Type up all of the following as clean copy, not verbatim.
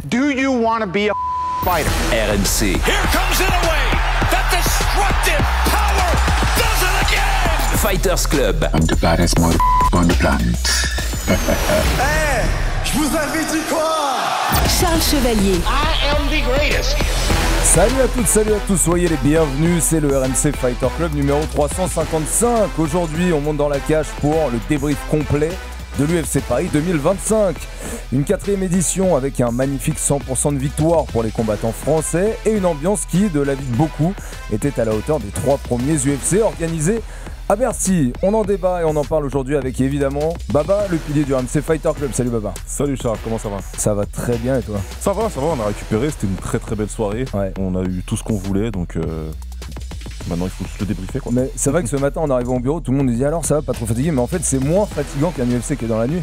Do you want to be a fighter? RMC. Here comes Inoue. That destructive power does it again. Fighters Club. I'm the baddest mother on the planet. Hey, je vous avais dit quoi? Charles Chevalier. I am the greatest. Salut à toutes, salut à tous, soyez les bienvenus, c'est le RMC Fighter Club numéro 355. Aujourd'hui, on monte dans la cage pour le débrief complet de l'UFC Paris 2025. Une 4e édition avec un magnifique 100% de victoire pour les combattants français et une ambiance qui, de l'avis de beaucoup, était à la hauteur des 3 premiers UFC organisés à Bercy. On en débat et on en parle aujourd'hui avec évidemment Baba, le pilier du RMC Fighter Club. Salut Baba. Salut Charles, comment ça va? Ça va très bien et toi? Ça va, on a récupéré, c'était une très très belle soirée. Ouais. On a eu tout ce qu'on voulait donc maintenant il faut juste le débriefer quoi. Mais c'est vrai que ce matin en arrivant au bureau, tout le monde nous dit alors ça va, pas trop fatigué, mais en fait c'est moins fatigant qu'un UFC qui est dans la nuit.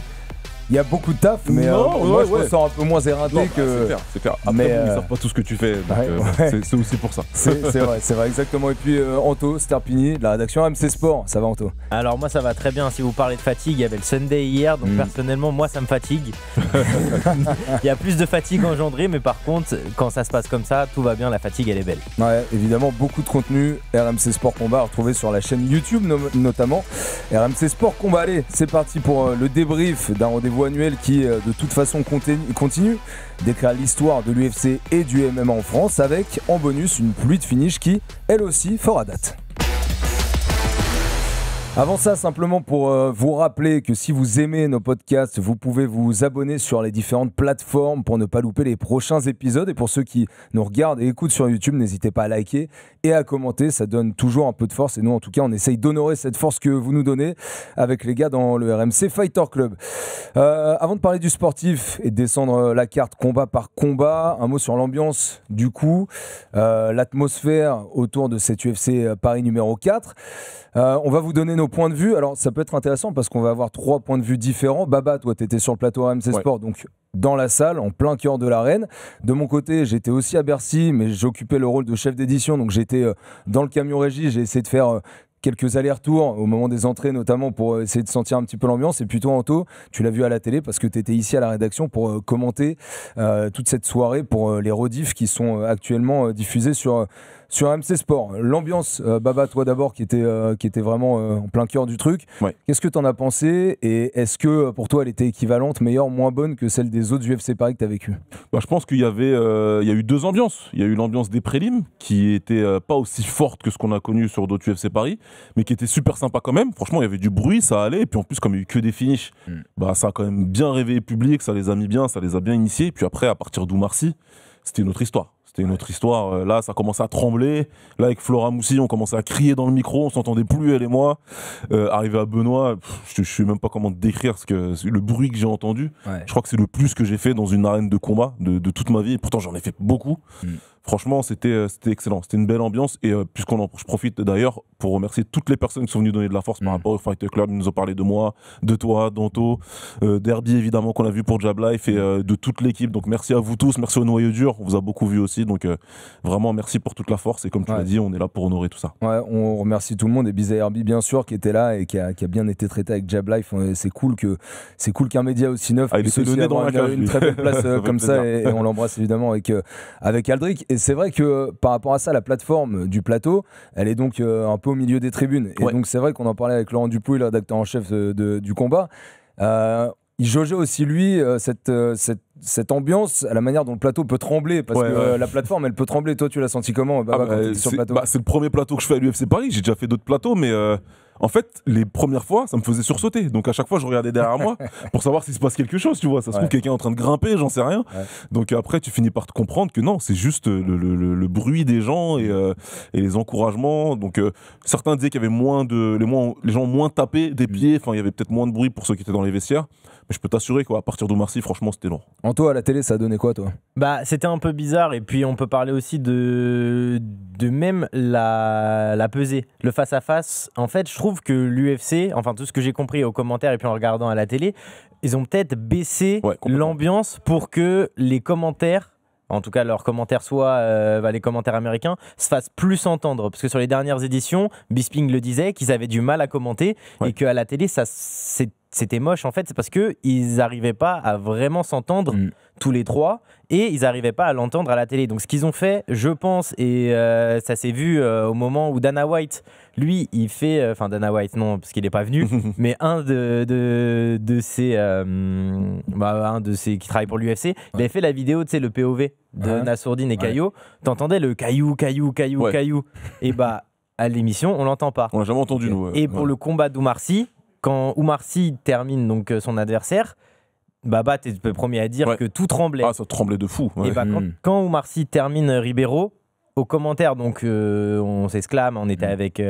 Il y a beaucoup de taf, mais moi je me sens un peu moins éreinté que. C'est clair. Après, mais ils savent pas tout ce que tu fais, donc c'est aussi pour ça. C'est vrai, exactement. Et puis Anto Sterpini de la rédaction RMC Sport, ça va Anto? Alors moi ça va très bien. Si vous parlez de fatigue, il y avait le Sunday hier, donc personnellement moi ça me fatigue. Il y a plus de fatigue engendrée, mais par contre quand ça se passe comme ça, tout va bien, la fatigue elle est belle. Ouais, évidemment beaucoup de contenu RMC Sport Combat à retrouver sur la chaîne YouTube notamment. RMC Sport Combat, allez, c'est parti pour le débrief d'un rendez-vous annuel qui de toute façon continue d'écrire l'histoire de l'UFC et du MMA en France avec en bonus une pluie de finish qui elle aussi fera date. Avant ça, simplement pour vous rappeler que si vous aimez nos podcasts, vous pouvez vous abonner sur les différentes plateformes pour ne pas louper les prochains épisodes. Et pour ceux qui nous regardent et écoutent sur YouTube, n'hésitez pas à liker et à commenter. Ça donne toujours un peu de force. Et nous, en tout cas, on essaye d'honorer cette force que vous nous donnez avec les gars dans le RMC Fighter Club. Avant de parler du sportif et de descendre la carte combat par combat, un mot sur l'ambiance du coup, l'atmosphère autour de cette UFC Paris numéro 4. On va vous donner nos points de vue. Alors ça peut être intéressant parce qu'on va avoir 3 points de vue différents. Baba, toi tu étais sur le plateau RMC Sport, donc dans la salle, en plein cœur de l'arène. De mon côté, j'étais aussi à Bercy, mais j'occupais le rôle de chef d'édition, donc j'étais dans le camion régie, j'ai essayé de faire quelques allers-retours au moment des entrées notamment pour essayer de sentir un petit peu l'ambiance. Et puis toi Anto, tu l'as vu à la télé parce que tu étais ici à la rédaction pour commenter toute cette soirée pour les rediffs qui sont actuellement diffusés sur RMC Sport. L'ambiance, Baba, toi d'abord qui était vraiment en plein cœur du truc. Ouais. Qu'est-ce que t'en as pensé et est-ce que pour toi elle était équivalente, meilleure, moins bonne que celle des autres UFC Paris que t'as vécu? Je pense qu'il y a eu 2 ambiances. Il y a eu l'ambiance des prélims qui était pas aussi forte que ce qu'on a connu sur d'autres UFC Paris, mais qui était super sympa quand même. Franchement, il y avait du bruit, ça allait. Et puis en plus, comme il n'y a eu que des finishes, ça a quand même bien réveillé le public, ça les a mis bien, ça les a bien initiés. Et puis après, à partir d'Oumarcy, c'était une autre histoire. C'était une autre histoire. Là, ça commençait à trembler. Là, avec Flora Moussi, on commençait à crier dans le micro. On s'entendait plus, elle et moi. Arrivé à Benoît, je ne sais même pas comment décrire le bruit que j'ai entendu. Ouais. Je crois que c'est le plus que j'ai fait dans une arène de combat de toute ma vie. Et pourtant, j'en ai fait beaucoup. Franchement, c'était excellent. C'était une belle ambiance. Et je profite d'ailleurs pour remercier toutes les personnes qui sont venues donner de la force par rapport au Fighter Club. Ils nous ont parlé de moi, de toi, d'Anto, d'Herbie évidemment qu'on a vu pour Jab Life et de toute l'équipe. Donc merci à vous tous. Merci au noyau dur. On vous a beaucoup vu aussi. Donc vraiment merci pour toute la force. Et comme tu l'as dit, on est là pour honorer tout ça. Ouais, on remercie tout le monde. Et bisous à Herbie bien sûr qui était là et qui a bien été traité avec Jab Life. C'est cool qu'un média aussi neuf puisse aussi avoir une très belle place comme ça. Et on l'embrasse évidemment avec Aldric. Et c'est vrai que par rapport à ça, la plateforme du plateau, elle est donc un peu au milieu des tribunes. Et donc c'est vrai qu'on en parlait avec Laurent Dupouille, le rédacteur en chef du combat. Il jaugeait aussi lui cette ambiance, à la manière dont le plateau peut trembler, parce que la plateforme elle peut trembler. Toi tu l'as senti comment Baba, quand t'étais sur le plateau? C'est le premier plateau que je fais à l'UFC Paris. J'ai déjà fait d'autres plateaux, mais en fait les premières fois ça me faisait sursauter. Donc à chaque fois je regardais derrière moi pour savoir s'il se passe quelque chose, tu vois. Ça se trouve quelqu'un est en train de grimper, j'en sais rien. Donc après tu finis par te comprendre que non, c'est juste le bruit des gens et les encouragements. Donc certains disaient qu'il y avait les gens moins tapés des pieds, enfin il y avait peut-être moins de bruit pour ceux qui étaient dans les vestiaires. Mais je peux t'assurer qu'à partir d'Oumarcy, franchement, c'était long. Anto, à la télé, ça a donné quoi, toi? C'était un peu bizarre. Et puis, on peut parler aussi de même la pesée, le face-à-face. En fait, je trouve que l'UFC, enfin, tout ce que j'ai compris aux commentaires et puis en regardant à la télé, ils ont peut-être baissé l'ambiance pour que les commentaires, en tout cas leurs commentaires les commentaires américains, se fassent plus entendre. Parce que sur les dernières éditions, Bisping le disait, qu'ils avaient du mal à commenter et qu'à la télé, c'était moche en fait, c'est parce qu'ils n'arrivaient pas à vraiment s'entendre tous les trois et ils n'arrivaient pas à l'entendre à la télé. Donc ce qu'ils ont fait, je pense, et ça s'est vu au moment où Dana White, lui, il fait, enfin Dana White non parce qu'il n'est pas venu, mais un de ces qui travaille pour l'UFC, il avait fait la vidéo, tu sais, le POV de Nassourdine et Caillou. T'entendais le caillou, et à l'émission, on l'entend pas. On l'a jamais entendu, nous. Et pour le combat d'Oumar Sy, quand Oumar Sy termine donc son adversaire, Baba, t'es le premier à dire que tout tremblait. Ah, ça tremblait de fou. Et quand Oumar Sy termine Ribeiro, aux commentaires, donc on s'exclame, on était avec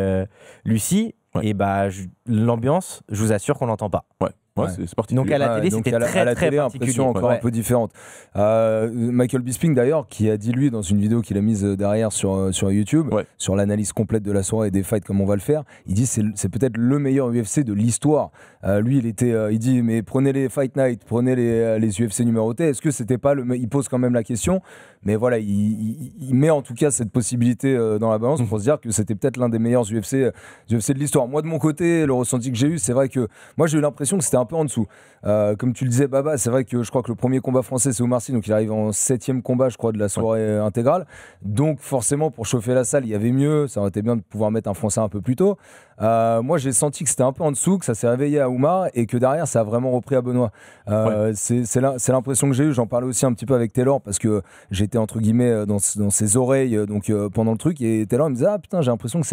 Lucie, et l'ambiance, je vous assure qu'on l'entend pas. Ouais, c'est parti. Donc à la télé, c'était très télé, particulier. Impression encore un peu différente. Michael Bisping d'ailleurs, qui a dit lui dans une vidéo qu'il a mise derrière sur YouTube, sur l'analyse complète de la soirée et des fights comme on va le faire, il dit c'est peut-être le meilleur UFC de l'histoire. Lui il dit mais prenez les Fight Night, prenez les UFC numérotés. Est-ce que c'était pas il pose quand même la question, mais voilà, il met en tout cas cette possibilité dans la balance pour se dire que c'était peut-être l'un des meilleurs UFC de l'histoire. Moi de mon côté, le ressenti que j'ai eu, c'est vrai que moi j'ai eu l'impression que c'était un peu en dessous. Comme tu le disais, Baba, c'est vrai que je crois que le premier combat français, c'est Oumar Sy, donc il arrive en 7e combat, je crois, de la soirée intégrale. Donc forcément, pour chauffer la salle, il y avait mieux. Ça aurait été bien de pouvoir mettre un Français un peu plus tôt. Moi, j'ai senti que c'était un peu en dessous, que ça s'est réveillé à Oumar et que derrière, ça a vraiment repris à Benoît. C'est l'impression que j'ai eue. J'en parlais aussi un petit peu avec Taylor parce que j'étais entre guillemets dans ses oreilles pendant le truc, et Taylor me disait ah putain, j'ai l'impression que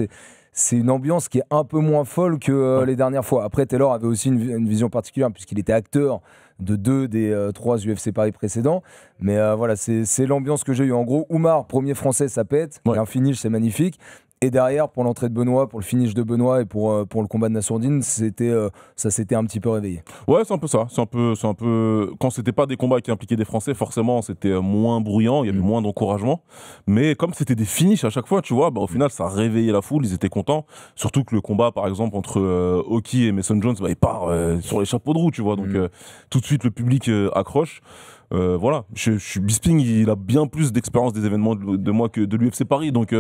c'est une ambiance qui est un peu moins folle que les dernières fois. Après, Taylor avait aussi une vision particulière puisqu'il était acteur de 2 des 3 UFC Paris précédents. Mais voilà, c'est l'ambiance que j'ai eue. En gros, Oumar, premier français, ça pète. Il y a un finish, c'est magnifique. Et derrière, pour l'entrée de Benoît, pour le finish de Benoît et pour le combat de Nassourdine, ça s'était un petit peu réveillé. Ouais, c'est un peu ça. C'est un peu... Quand c'était pas des combats qui impliquaient des Français, forcément, c'était moins bruyant, il y avait moins d'encouragement. Mais comme c'était des finishes à chaque fois, tu vois, au final, ça réveillait la foule, ils étaient contents. Surtout que le combat, par exemple, entre Hockey et Mason Jones, il part sur les chapeaux de roue, tu vois. Donc, tout de suite, le public accroche. Voilà. Bisping, il a bien plus d'expérience des événements de moi que de l'UFC Paris. Donc...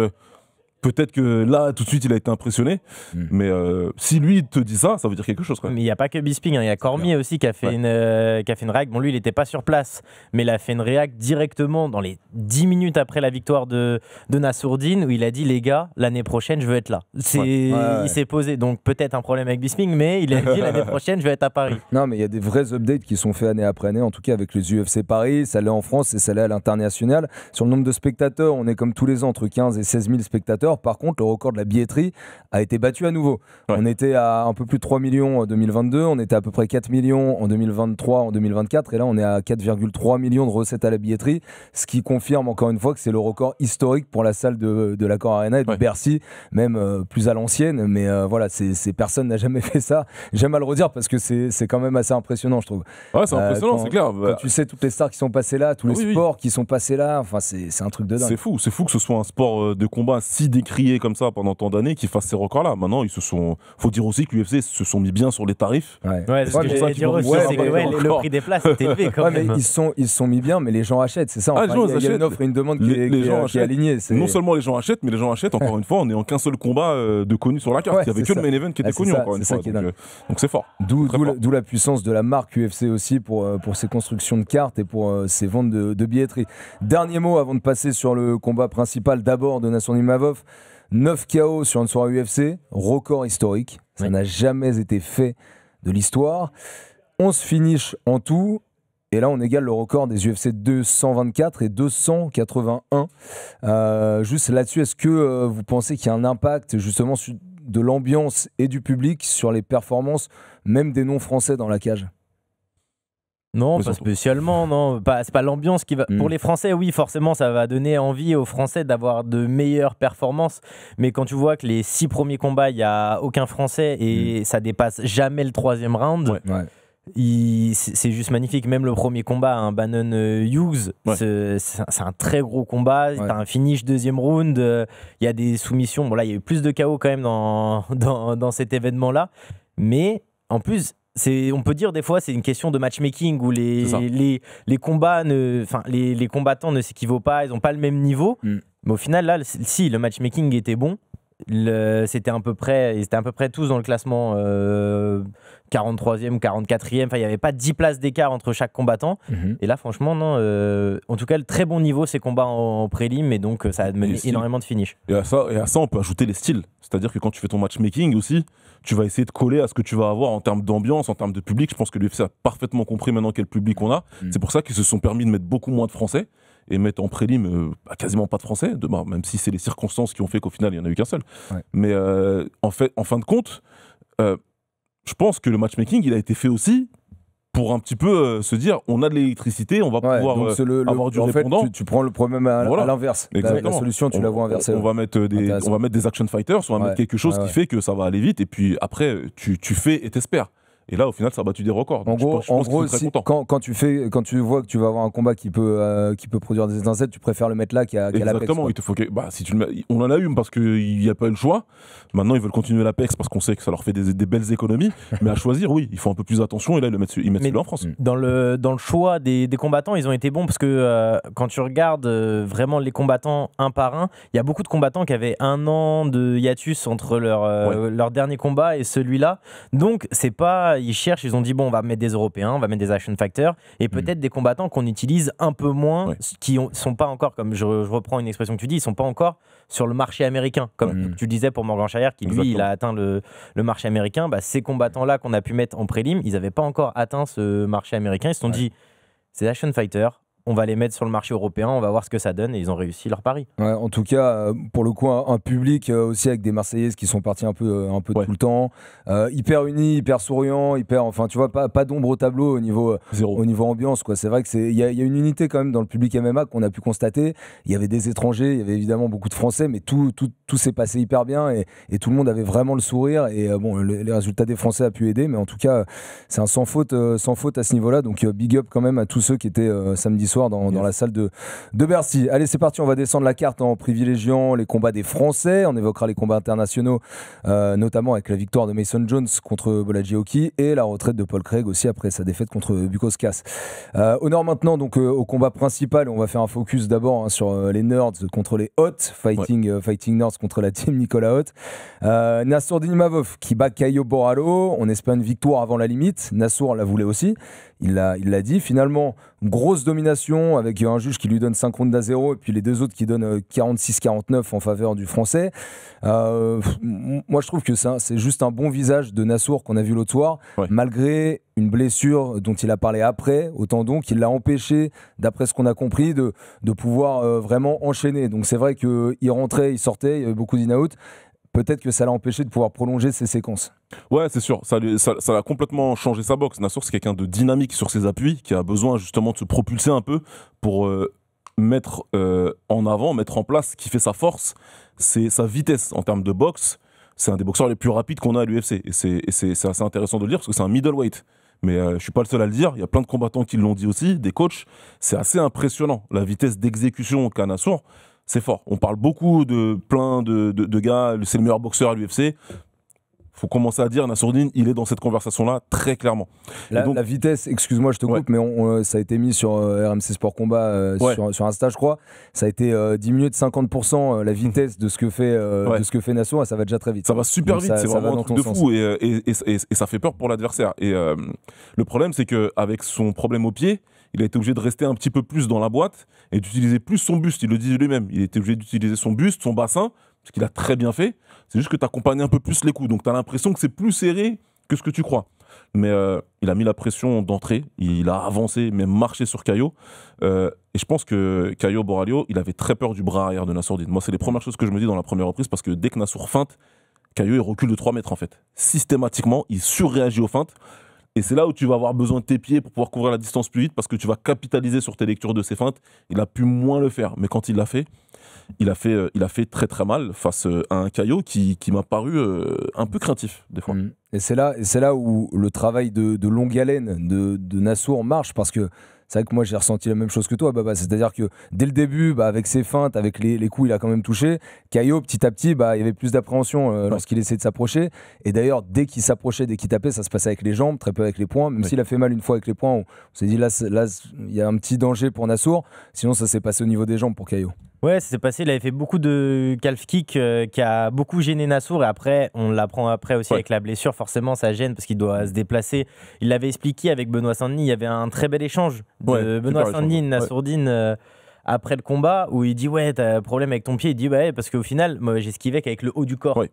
peut-être que là, tout de suite, il a été impressionné. Mais si lui te dit ça, ça veut dire quelque chose. Mais il n'y a pas que Bisping, il y a Cormier aussi qui a fait une réac. Bon, lui, il n'était pas sur place, mais il a fait une réac directement dans les 10 minutes après la victoire de Nassourdine, où il a dit, les gars, l'année prochaine, je veux être là. Il s'est posé, donc peut-être un problème avec Bisping, mais il a dit, l'année prochaine, je vais être à Paris. Non, mais il y a des vrais updates qui sont faits année après année, en tout cas avec les UFC Paris. Ça l'est en France et ça l'est à l'international. Sur le nombre de spectateurs, on est comme tous les ans entre 15 et 16 000 spectateurs. Par contre, le record de la billetterie a été battu à nouveau. On était à un peu plus de 3 millions en 2022, on était à peu près 4 millions en 2023, en 2024, et là on est à 4,3 millions de recettes à la billetterie, ce qui confirme encore une fois que c'est le record historique pour la salle de l'Accor Arena et de Bercy, même plus à l'ancienne, mais voilà, personne n'a jamais fait ça. J'aime à le redire parce que c'est quand même assez impressionnant, je trouve. Ouais, c'est impressionnant, c'est clair. Quand tu sais toutes les stars qui sont passées là, tous les sports qui sont passés là, enfin c'est un truc de dingue. C'est fou que ce soit un sport de combat si décrié comme ça pendant tant d'années qui fassent ces records-là. Maintenant, faut dire aussi que l'UFC se sont mis bien sur les tarifs. C'est ce que j'allais dire aussi, c'est que le prix des places est élevé quand même. Mais ils se sont mis bien, mais les gens achètent, c'est ça. Il y a une offre et une demande qui est alignée. Non seulement les gens achètent, mais les gens achètent, encore une fois, en ayant qu'un seul combat de connu sur la carte. Il n'y avait que le main event qui était connu, encore une fois. Donc c'est fort. D'où la puissance de la marque UFC aussi pour ses constructions de cartes et pour ses ventes de billetterie. Dernier mot avant de passer sur le combat principal d'abord de Nassourdine Imavov. 9 KO sur une soirée UFC, record historique. Ça n'a jamais été fait de l'histoire. 11 finishes en tout. Et là, on égale le record des UFC 224 et 281. Juste là-dessus, est-ce que vous pensez qu'il y a un impact justement de l'ambiance et du public sur les performances, même des non-français dans la cage ? Non, pas spécialement, non. C'est pas l'ambiance qui va... Pour les Français, oui, forcément, ça va donner envie aux Français d'avoir de meilleures performances. Mais quand tu vois que les 6 premiers combats, il n'y a aucun Français et ça dépasse jamais le 3e round, c'est juste magnifique. Même le premier combat, Bannon Hughes, c'est un très gros combat. T'as un finish 2e round. Il y a des soumissions. Bon, là, il y a eu plus de KO quand même dans cet événement-là. Mais en plus... on peut dire des fois c'est une question de matchmaking où les combats les combattants ne s'équivaut pas, ils n'ont pas le même niveau, mais au final là si le matchmaking était bon, c'était à peu près tous dans le classement 43e, 44e, enfin il n'y avait pas 10 places d'écart entre chaque combattant. Et là franchement non, en tout cas le très bon niveau ces combats en prélim, et donc ça a mené énormément de finish. Et à ça on peut ajouter les styles, c'est-à-dire que quand tu fais ton matchmaking aussi, tu vas essayer de coller à ce que tu vas avoir en termes d'ambiance, en termes de public. Je pense que l'UFC a parfaitement compris maintenant quel public on a. C'est pour ça qu'ils se sont permis de mettre beaucoup moins de Français et mettre en prélim quasiment pas de Français, même si c'est les circonstances qui ont fait qu'au final il n'y en a eu qu'un seul. Mais en fin de compte, je pense que le matchmaking il a été fait aussi pour un petit peu se dire on a de l'électricité, on va pouvoir avoir du répondant. Tu prends le problème à l'inverse. La solution, tu la vois inversée. On va mettre des action fighters, on va mettre quelque chose qui fait que ça va aller vite, et puis après, tu fais et t'espères. Et là, au final, ça a battu des records. En gros, quand tu vois que tu vas avoir un combat qui peut produire des étincelles, tu préfères le mettre là qu'à l'Apex. Exactement. Il te faut si tu le mets, on en a eu parce qu'il n'y a pas eu le choix. Maintenant, ils veulent continuer l'Apex parce qu'on sait que ça leur fait des belles économies. Mais à choisir, oui, il faut un peu plus d'attention. Et là, ils mettent celui-là en France. Dans le choix des combattants, ils ont été bons parce que quand tu regardes vraiment les combattants un par un, il y a beaucoup de combattants qui avaient 1 an de hiatus entre leur dernier combat et celui-là. Donc, c'est pas. Ils cherchent, ils ont dit bon, on va mettre des Européens, on va mettre des action fighters et peut-être des combattants qu'on utilise un peu moins, qui sont pas encore, comme je reprends une expression que tu dis, ils sont pas encore sur le marché américain, comme tu disais pour Morgan Charrière, qui lui il a atteint le marché américain. Ces combattants-là qu'on a pu mettre en prélim, ils n'avaient pas encore atteint ce marché américain. Ils se sont dit c'est action fighters, on va les mettre sur le marché européen, on va voir ce que ça donne, et ils ont réussi leur pari. Ouais, en tout cas, pour le coup, un public aussi avec des Marseillaises qui sont partis un peu tout le temps, hyper unis, hyper souriants, enfin tu vois, pas d'ombre au tableau au niveau ambiance, quoi. C'est vrai que il y a une unité quand même dans le public MMA qu'on a pu constater. Il y avait des étrangers, il y avait évidemment beaucoup de Français, mais tout s'est passé hyper bien, et tout le monde avait vraiment le sourire, et les résultats des Français a pu aider, mais en tout cas c'est un sans faute à ce niveau-là, donc big up quand même à tous ceux qui étaient samedi soir dans la salle de Bercy. Allez, c'est parti, on va descendre la carte en privilégiant les combats des Français. On évoquera les combats internationaux, notamment avec la victoire de Mason Jones contre Bolaji Oki et la retraite de Paul Craig aussi après sa défaite contre Bukauskas. Honneur maintenant donc au combat principal. On va faire un focus d'abord sur les Nerds contre les Hot, Fighting Nerds contre la team Nicolas Hot. Nassourdine Imavov qui bat Caio Borralho. On espère une victoire avant la limite. Nassour la voulait aussi. Il l'a dit. Finalement, grosse domination avec un juge qui lui donne 5 rounds à 0 et puis les deux autres qui donnent 46-49 en faveur du Français. Moi, je trouve que c'est juste un bon visage de Nassour qu'on a vu l'autre soir, malgré une blessure dont il a parlé après, au tendon, qui l'a empêché, d'après ce qu'on a compris, de pouvoir vraiment enchaîner. Donc c'est vrai qu'il rentrait, il sortait, il y avait beaucoup d'in-out. Peut-être que ça l'a empêché de pouvoir prolonger ses séquences. Ouais, c'est sûr. Ça a complètement changé sa boxe. Nassour, c'est quelqu'un de dynamique sur ses appuis, qui a besoin justement de se propulser un peu pour mettre en avant, mettre en place ce qui fait sa force. C'est sa vitesse en termes de boxe. C'est un des boxeurs les plus rapides qu'on a à l'UFC. Et c'est assez intéressant de le dire parce que c'est un middleweight. Mais je ne suis pas le seul à le dire. Il y a plein de combattants qui l'ont dit aussi, des coachs. C'est assez impressionnant. La vitesse d'exécution qu'a Nassour, c'est fort. On parle beaucoup de plein de gars, c'est le meilleur boxeur à l'UFC. Faut commencer à dire, Nassourdine, il est dans cette conversation-là très clairement. La vitesse, excuse-moi, je te coupe, mais ça a été mis sur RMC Sport Combat sur Insta, je crois. Ça a été diminué de 50% la vitesse de ce que fait Nassour, et ça va déjà très vite. Ça va super vite, c'est vraiment un truc de fou, et ça fait peur pour l'adversaire. Et le problème, c'est qu'avec son problème au pied, il a été obligé de rester un petit peu plus dans la boîte et d'utiliser plus son buste. Il le dit lui-même. Il était obligé d'utiliser son buste, son bassin, ce qu'il a très bien fait. C'est juste que tu accompagnes un peu plus les coups. Donc tu as l'impression que c'est plus serré que ce que tu crois. Mais il a mis la pression d'entrée. Il a avancé, même marché sur Caio. Et je pense que Caio Borralho, il avait très peur du bras arrière de Nassourdine. Moi, c'est les premières choses que je me dis dans la première reprise, parce que dès que Nassour feinte, Caio, il recule de 3 mètres en fait. Systématiquement, il surréagit aux feintes. Et c'est là où tu vas avoir besoin de tes pieds pour pouvoir couvrir la distance plus vite, parce que tu vas capitaliser sur tes lectures de ses feintes. Il a pu moins le faire, mais quand il l'a fait, il a fait très très mal face à un Caio qui m'a paru un peu craintif des fois. Et c'est là où le travail de longue haleine de Nassour marche, parce que c'est vrai que moi j'ai ressenti la même chose que toi, Baba. C'est-à-dire que dès le début, avec ses feintes, avec les coups, il a quand même touché. Caio, petit à petit, il y avait plus d'appréhension lorsqu'il essayait de s'approcher. Et d'ailleurs, dès qu'il s'approchait, dès qu'il tapait, ça se passait avec les jambes, très peu avec les poings. Même s'il a fait mal une fois avec les poings, on s'est dit là, il y a un petit danger pour Nassour. Sinon, ça s'est passé au niveau des jambes pour Caio. Ouais, ça s'est passé. Il avait fait beaucoup de calf kick qui a beaucoup gêné Nassour. Et après, on l'apprend après aussi avec la blessure. Forcément, ça gêne parce qu'il doit se déplacer. Il l'avait expliqué avec Benoît Saint-Denis. Il y avait un très bel échange de Benoît Saint-Denis, Nassourdine après le combat où il dit ouais, t'as un problème avec ton pied. Il dit ouais, parce qu'au final, moi, j'esquivais qu'avec le haut du corps.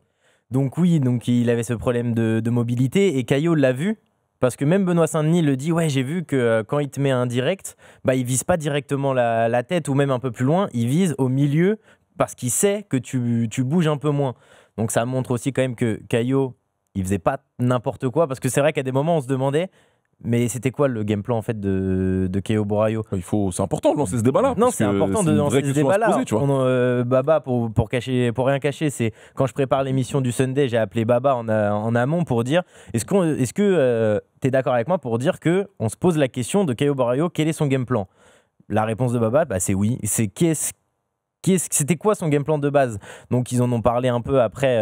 Donc oui, donc il avait ce problème de mobilité et Caio l'a vu. Parce que même Benoît Saint-Denis le dit, ouais, j'ai vu que quand il te met un direct, bah, il vise pas directement la tête ou même un peu plus loin, il vise au milieu parce qu'il sait que tu bouges un peu moins. Donc ça montre aussi quand même que Caio, il faisait pas n'importe quoi, parce que c'est vrai qu'à des moments on se demandait, mais c'était quoi le game plan en fait de Caio Borraio ? C'est important de lancer ce débat-là. Non, c'est important de lancer ce débat-là. Baba, pour rien cacher, c'est quand je prépare l'émission du Sunday, j'ai appelé Baba en amont pour dire est-ce que t'es d'accord avec moi pour dire que on se pose la question de Caio Borraio, quel est son game plan ? La réponse de Baba, c'est oui. C'est c'était quoi son game plan de base ? Donc ils en ont parlé un peu après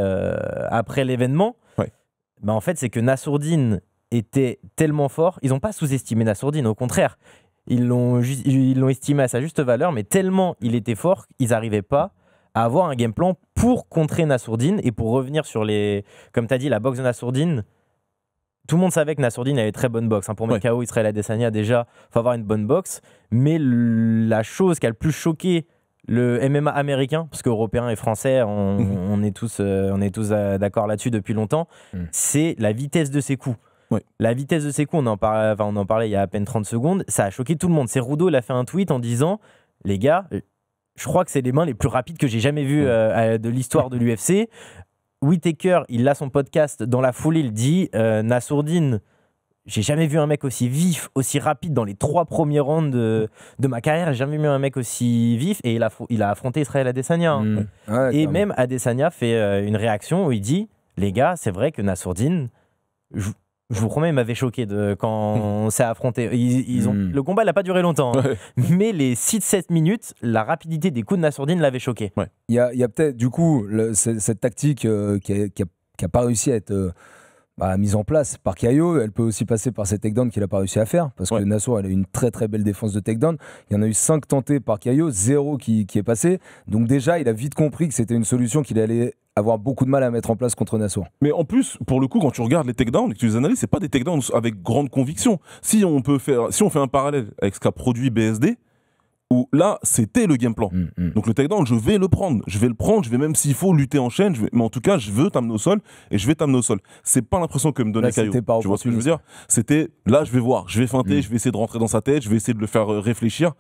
l'événement. Bah, en fait, c'est que Nassourdine était tellement fort, ils n'ont pas sous-estimé Nassourdine, au contraire, ils l'ont estimé à sa juste valeur, mais tellement il était fort, ils n'arrivaient pas à avoir un game plan pour contrer Nassourdine et pour revenir sur comme tu as dit, la boxe de Nassourdine. Tout le monde savait que Nassourdine avait très bonne boxe. Pour mettre KO Israël Adesanya, déjà, il faut avoir une bonne boxe. Mais la chose qui a le plus choqué le MMA américain, parce qu'Européens et Français, on est tous d'accord là-dessus depuis longtemps, c'est la vitesse de ses coups. La vitesse de ses coups, on en parlait il y a à peine 30 secondes, ça a choqué tout le monde. Cerudo, il a fait un tweet en disant « Les gars, je crois que c'est les mains les plus rapides que j'ai jamais vues de l'histoire de l'UFC. » Whittaker, il a son podcast, dans la foulée, il dit Nassourdine, j'ai jamais vu un mec aussi vif, aussi rapide dans les 3 premiers rounds de ma carrière, j'ai jamais vu un mec aussi vif, et il a affronté Israël Adesanya. Et même Adesanya fait une réaction où il dit les gars, c'est vrai que Nassourdine, je vous promets, il m'avait choqué quand on s'est affronté. Le combat n'a pas duré longtemps, mais les 6-7 minutes, la rapidité des coups de Nassourdine l'avait choqué. Il y a peut-être, du coup, cette tactique qui a pas réussi à être mise en place par Caio. Elle peut aussi passer par ces takedowns qu'il n'a pas réussi à faire, parce que Nassour, elle a une très très belle défense de takedown. Il y en a eu 5 tentés par Caio, 0 qui est passé. Donc déjà, il a vite compris que c'était une solution qu'il allait avoir beaucoup de mal à mettre en place contre Nassour. Mais en plus, pour le coup, quand tu regardes les takedowns et que tu les analyses, c'est pas des takedowns avec grande conviction. Si on fait un parallèle avec ce qu'a produit BSD, où là, c'était le game plan. Donc le takedown, je vais le prendre. Je vais même s'il faut lutter en chaîne, mais en tout cas, je veux t'amener au sol et je vais t'amener au sol. C'est pas l'impression que me donnait Caio. Tu vois ce que je veux dire ? C'était, là, je vais voir, je vais feinter, je vais essayer de rentrer dans sa tête, je vais essayer de le faire réfléchir,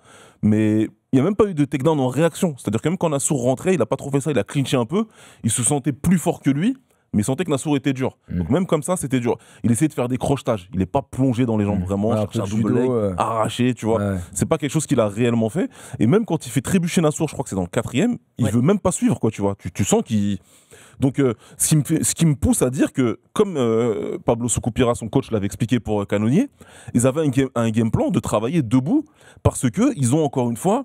mais il n'y a même pas eu de takedown en réaction. C'est-à-dire que même quand Nassour rentrait, il n'a pas trop fait ça, il a clinché un peu, il se sentait plus fort que lui, mais il sentait que Nassour était dur. Donc même comme ça, c'était dur. Il essayait de faire des crochetages. Il n'est pas plongé dans les jambes vraiment, chercher un double leg, arraché, tu vois. C'est pas quelque chose qu'il a réellement fait. Et même quand il fait trébucher Nassour, je crois que c'est dans le 4e, il veut même pas suivre, quoi, tu vois. Tu sens qu'il... Donc ce qui me pousse à dire que, comme Pablo Sucupira, son coach, l'avait expliqué pour Cannonier, ils avaient un game plan de travailler debout, parce qu'ils ont encore une fois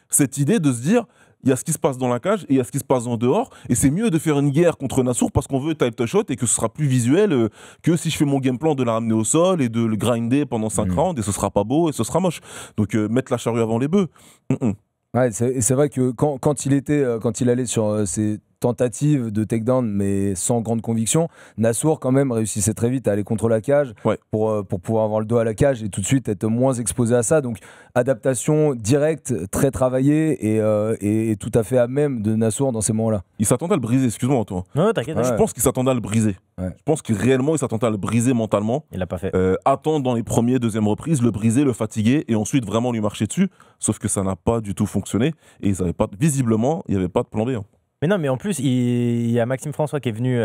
cette idée de se dire... Il y a ce qui se passe dans la cage et il y a ce qui se passe en dehors. Et c'est mieux de faire une guerre contre Nassour parce qu'on veut title shot et que ce sera plus visuel que si je fais mon game plan de la ramener au sol et de le grinder pendant 5 rounds et ce sera pas beau et ce sera moche. Donc mettre la charrue avant les bœufs. Ouais, c'est vrai que quand il allait sur ces tentative de takedown, mais sans grande conviction, Nassour quand même réussissait très vite à aller contre la cage pour pouvoir avoir le dos à la cage et tout de suite être moins exposé à ça. Donc adaptation directe, très travaillée et tout à fait à même de Nassour dans ces moments-là. Il s'attendait à le briser, excuse-moi Antoine. Non, t'inquiète. Je pense qu'il s'attendait à le briser. Je pense que réellement il s'attendait à le briser mentalement. Il l'a pas fait. Attendre dans les premières, deuxièmes reprises, le briser, le fatiguer et ensuite vraiment lui marcher dessus. Sauf que ça n'a pas du tout fonctionné et ils avaient pas, visiblement, il n'y avait pas de plan B. Mais non, mais en plus, il y a Maxime François qui est venu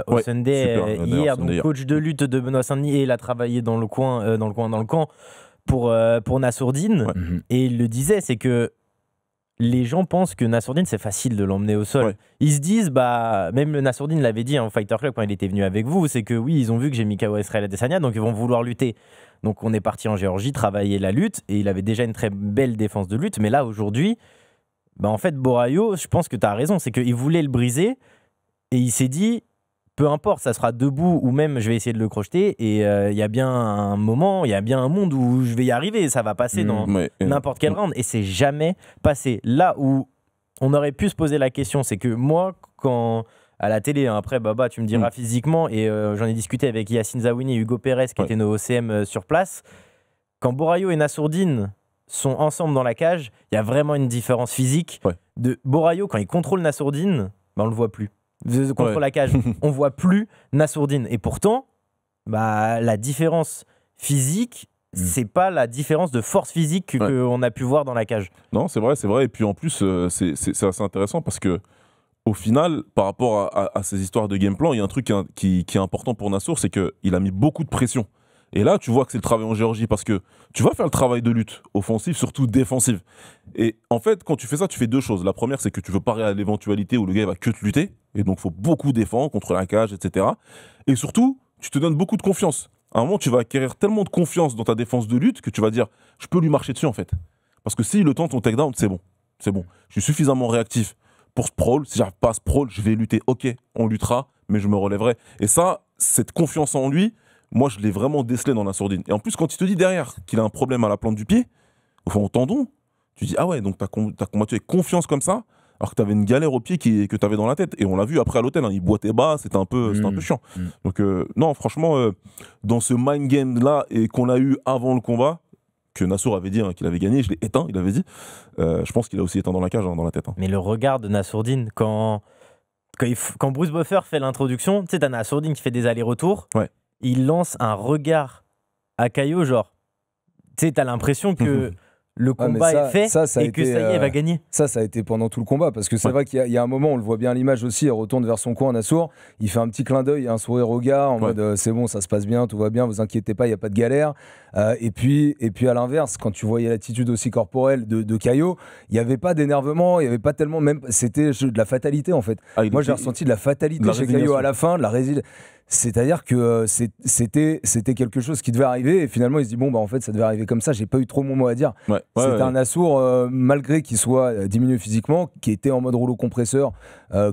au Sunday hier, donc coach de lutte de Benoît Saint-Denis, et il a travaillé dans le camp pour Nassourdine. Et il le disait, c'est que les gens pensent que Nassourdine, c'est facile de l'emmener au sol. Ils se disent, même Nassourdine l'avait dit au Fighter Club quand il était venu avec vous, c'est que oui, ils ont vu que j'ai mis KO Israël Adesanya, donc ils vont vouloir lutter. Donc on est parti en Géorgie travailler la lutte, et il avait déjà une très belle défense de lutte, mais là, aujourd'hui, en fait, Borraio, je pense que tu as raison, c'est qu'il voulait le briser et il s'est dit, peu importe, ça sera debout ou même je vais essayer de le crocheter et il y a bien un moment, il y a bien un monde où je vais y arriver, ça va passer dans n'importe quel round et c'est jamais passé. Là où on aurait pu se poser la question. C'est que moi, quand à la télé, après, Baba, tu me diras physiquement, et j'en ai discuté avec Yacine Zaouni et Hugo Pérez, qui étaient nos OCM sur place. Quand Borayo et Nassourdine sont ensemble dans la cage, il y a vraiment une différence physique. De Borayo, quand il contrôle Nassourdine, on le voit plus. Contre la cage, on voit plus Nassourdine. Et pourtant, la différence physique, c'est pas la différence de force physique qu'on a pu voir dans la cage. Non, c'est vrai. Et puis en plus, c'est assez intéressant parce que au final, par rapport à ces histoires de game plan, il y a un truc qui est important pour Nassour, c'est qu'il a mis beaucoup de pression. Et là, tu vois que c'est le travail en Géorgie parce que tu vas faire le travail de lutte offensive, surtout défensive. Et en fait, quand tu fais ça, tu fais deux choses. La première, c'est que tu veux parer à l'éventualité où le gars il va que te lutter. Et donc, il faut beaucoup défendre contre la cage, etc. Et surtout, tu te donnes beaucoup de confiance. À un moment, tu vas acquérir tellement de confiance dans ta défense de lutte que tu vas dire, je peux lui marcher dessus en fait. Parce que s'il le tente ton takedown, c'est bon. C'est bon. Je suis suffisamment réactif pour sprawl. Si j'arrive pas à sprawl, je vais lutter. Ok, on luttera, mais je me relèverai. Et ça, cette confiance en lui, moi, je l'ai vraiment décelé dans Nassourdine. Et en plus, quand il te dit derrière qu'il a un problème à la plante du pied, au tendon, tu dis, ah ouais, donc t'as combattu avec confiance comme ça, alors que t'avais une galère au pied que t'avais dans la tête. Et on l'a vu après à l'hôtel, il boitait bas, c'était un peu chiant. Donc, non, franchement, dans ce mind game-là, et qu'on a eu avant le combat, que Nassour avait dit qu'il avait gagné, je l'ai éteint, il avait dit, je pense qu'il a aussi éteint dans la cage, dans la tête. Mais le regard de Nassourdine, quand Bruce Buffer fait l'introduction, tu sais, t'as Nassourdine qui fait des allers-retours. Ouais. Il lance un regard à Caio, genre, tu sais, t'as l'impression que le combat est fait et que ça y est, il va gagner. Ça a été pendant tout le combat, parce que c'est vrai qu'il y a un moment, on le voit bien à l'image aussi, il retourne vers son coin, Nassour, il fait un petit clin d'œil, un sourire au gars, en mode c'est bon, ça se passe bien, tout va bien, vous inquiétez pas, il n'y a pas de galère. Et puis à l'inverse, quand tu voyais l'attitude aussi corporelle de Caio, il n'y avait pas d'énervement, il n'y avait pas tellement, même, c'était de la fatalité en fait. Moi j'ai ressenti de la fatalité chez Caio à la fin, de la résilience. C'est-à-dire que c'était quelque chose qui devait arriver et finalement il se dit bon en fait ça devait arriver comme ça, j'ai pas eu trop mon mot à dire. C'était un Nassour malgré qu'il soit diminué physiquement, qui était en mode rouleau compresseur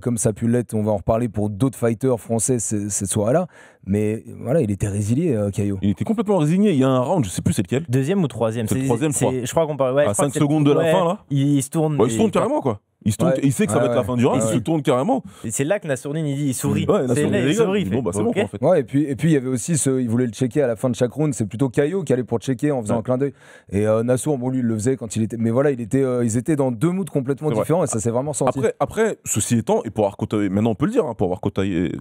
comme ça a pu l'être, on va en reparler pour d'autres fighters français cette soirée-là, mais voilà, il était résilié Caio. Il était complètement résigné, il y a un round, je sais plus c'est lequel. Deuxième ou troisième, c'est le troisième, je crois qu'on parle à 5 secondes de la fin là. Il se tourne. Il se tourne carrément quoi. Il sait que ça va être la fin du round, il se tourne carrément. Et c'est là que Nassourdine il dit, il sourit. Il sourit. Bon, c'est bon en fait. Ouais, et puis il y avait aussi il voulait le checker à la fin de chaque round, c'est plutôt Caio qui allait pour checker en faisant un clin d'œil. Et Nassour, lui, il le faisait quand il était. Mais voilà, ils étaient dans deux moods complètement différents et ça s'est vraiment senti. Après, ceci étant, et pour avoir côtoyé, maintenant on peut le dire, pour avoir côtoyé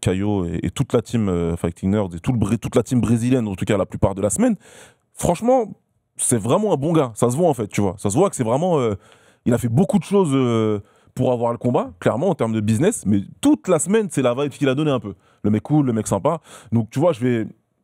Caio et toute la team Fighting Nerds et toute la team brésilienne, en tout cas la plupart de la semaine, franchement, c'est vraiment un bon gars. Ça se voit en fait, tu vois. Ça se voit que c'est vraiment. Il a fait beaucoup de choses pour avoir le combat, clairement, en termes de business, mais toute la semaine, c'est la vibe qu'il a donné un peu. Le mec cool, le mec sympa. Donc, tu vois,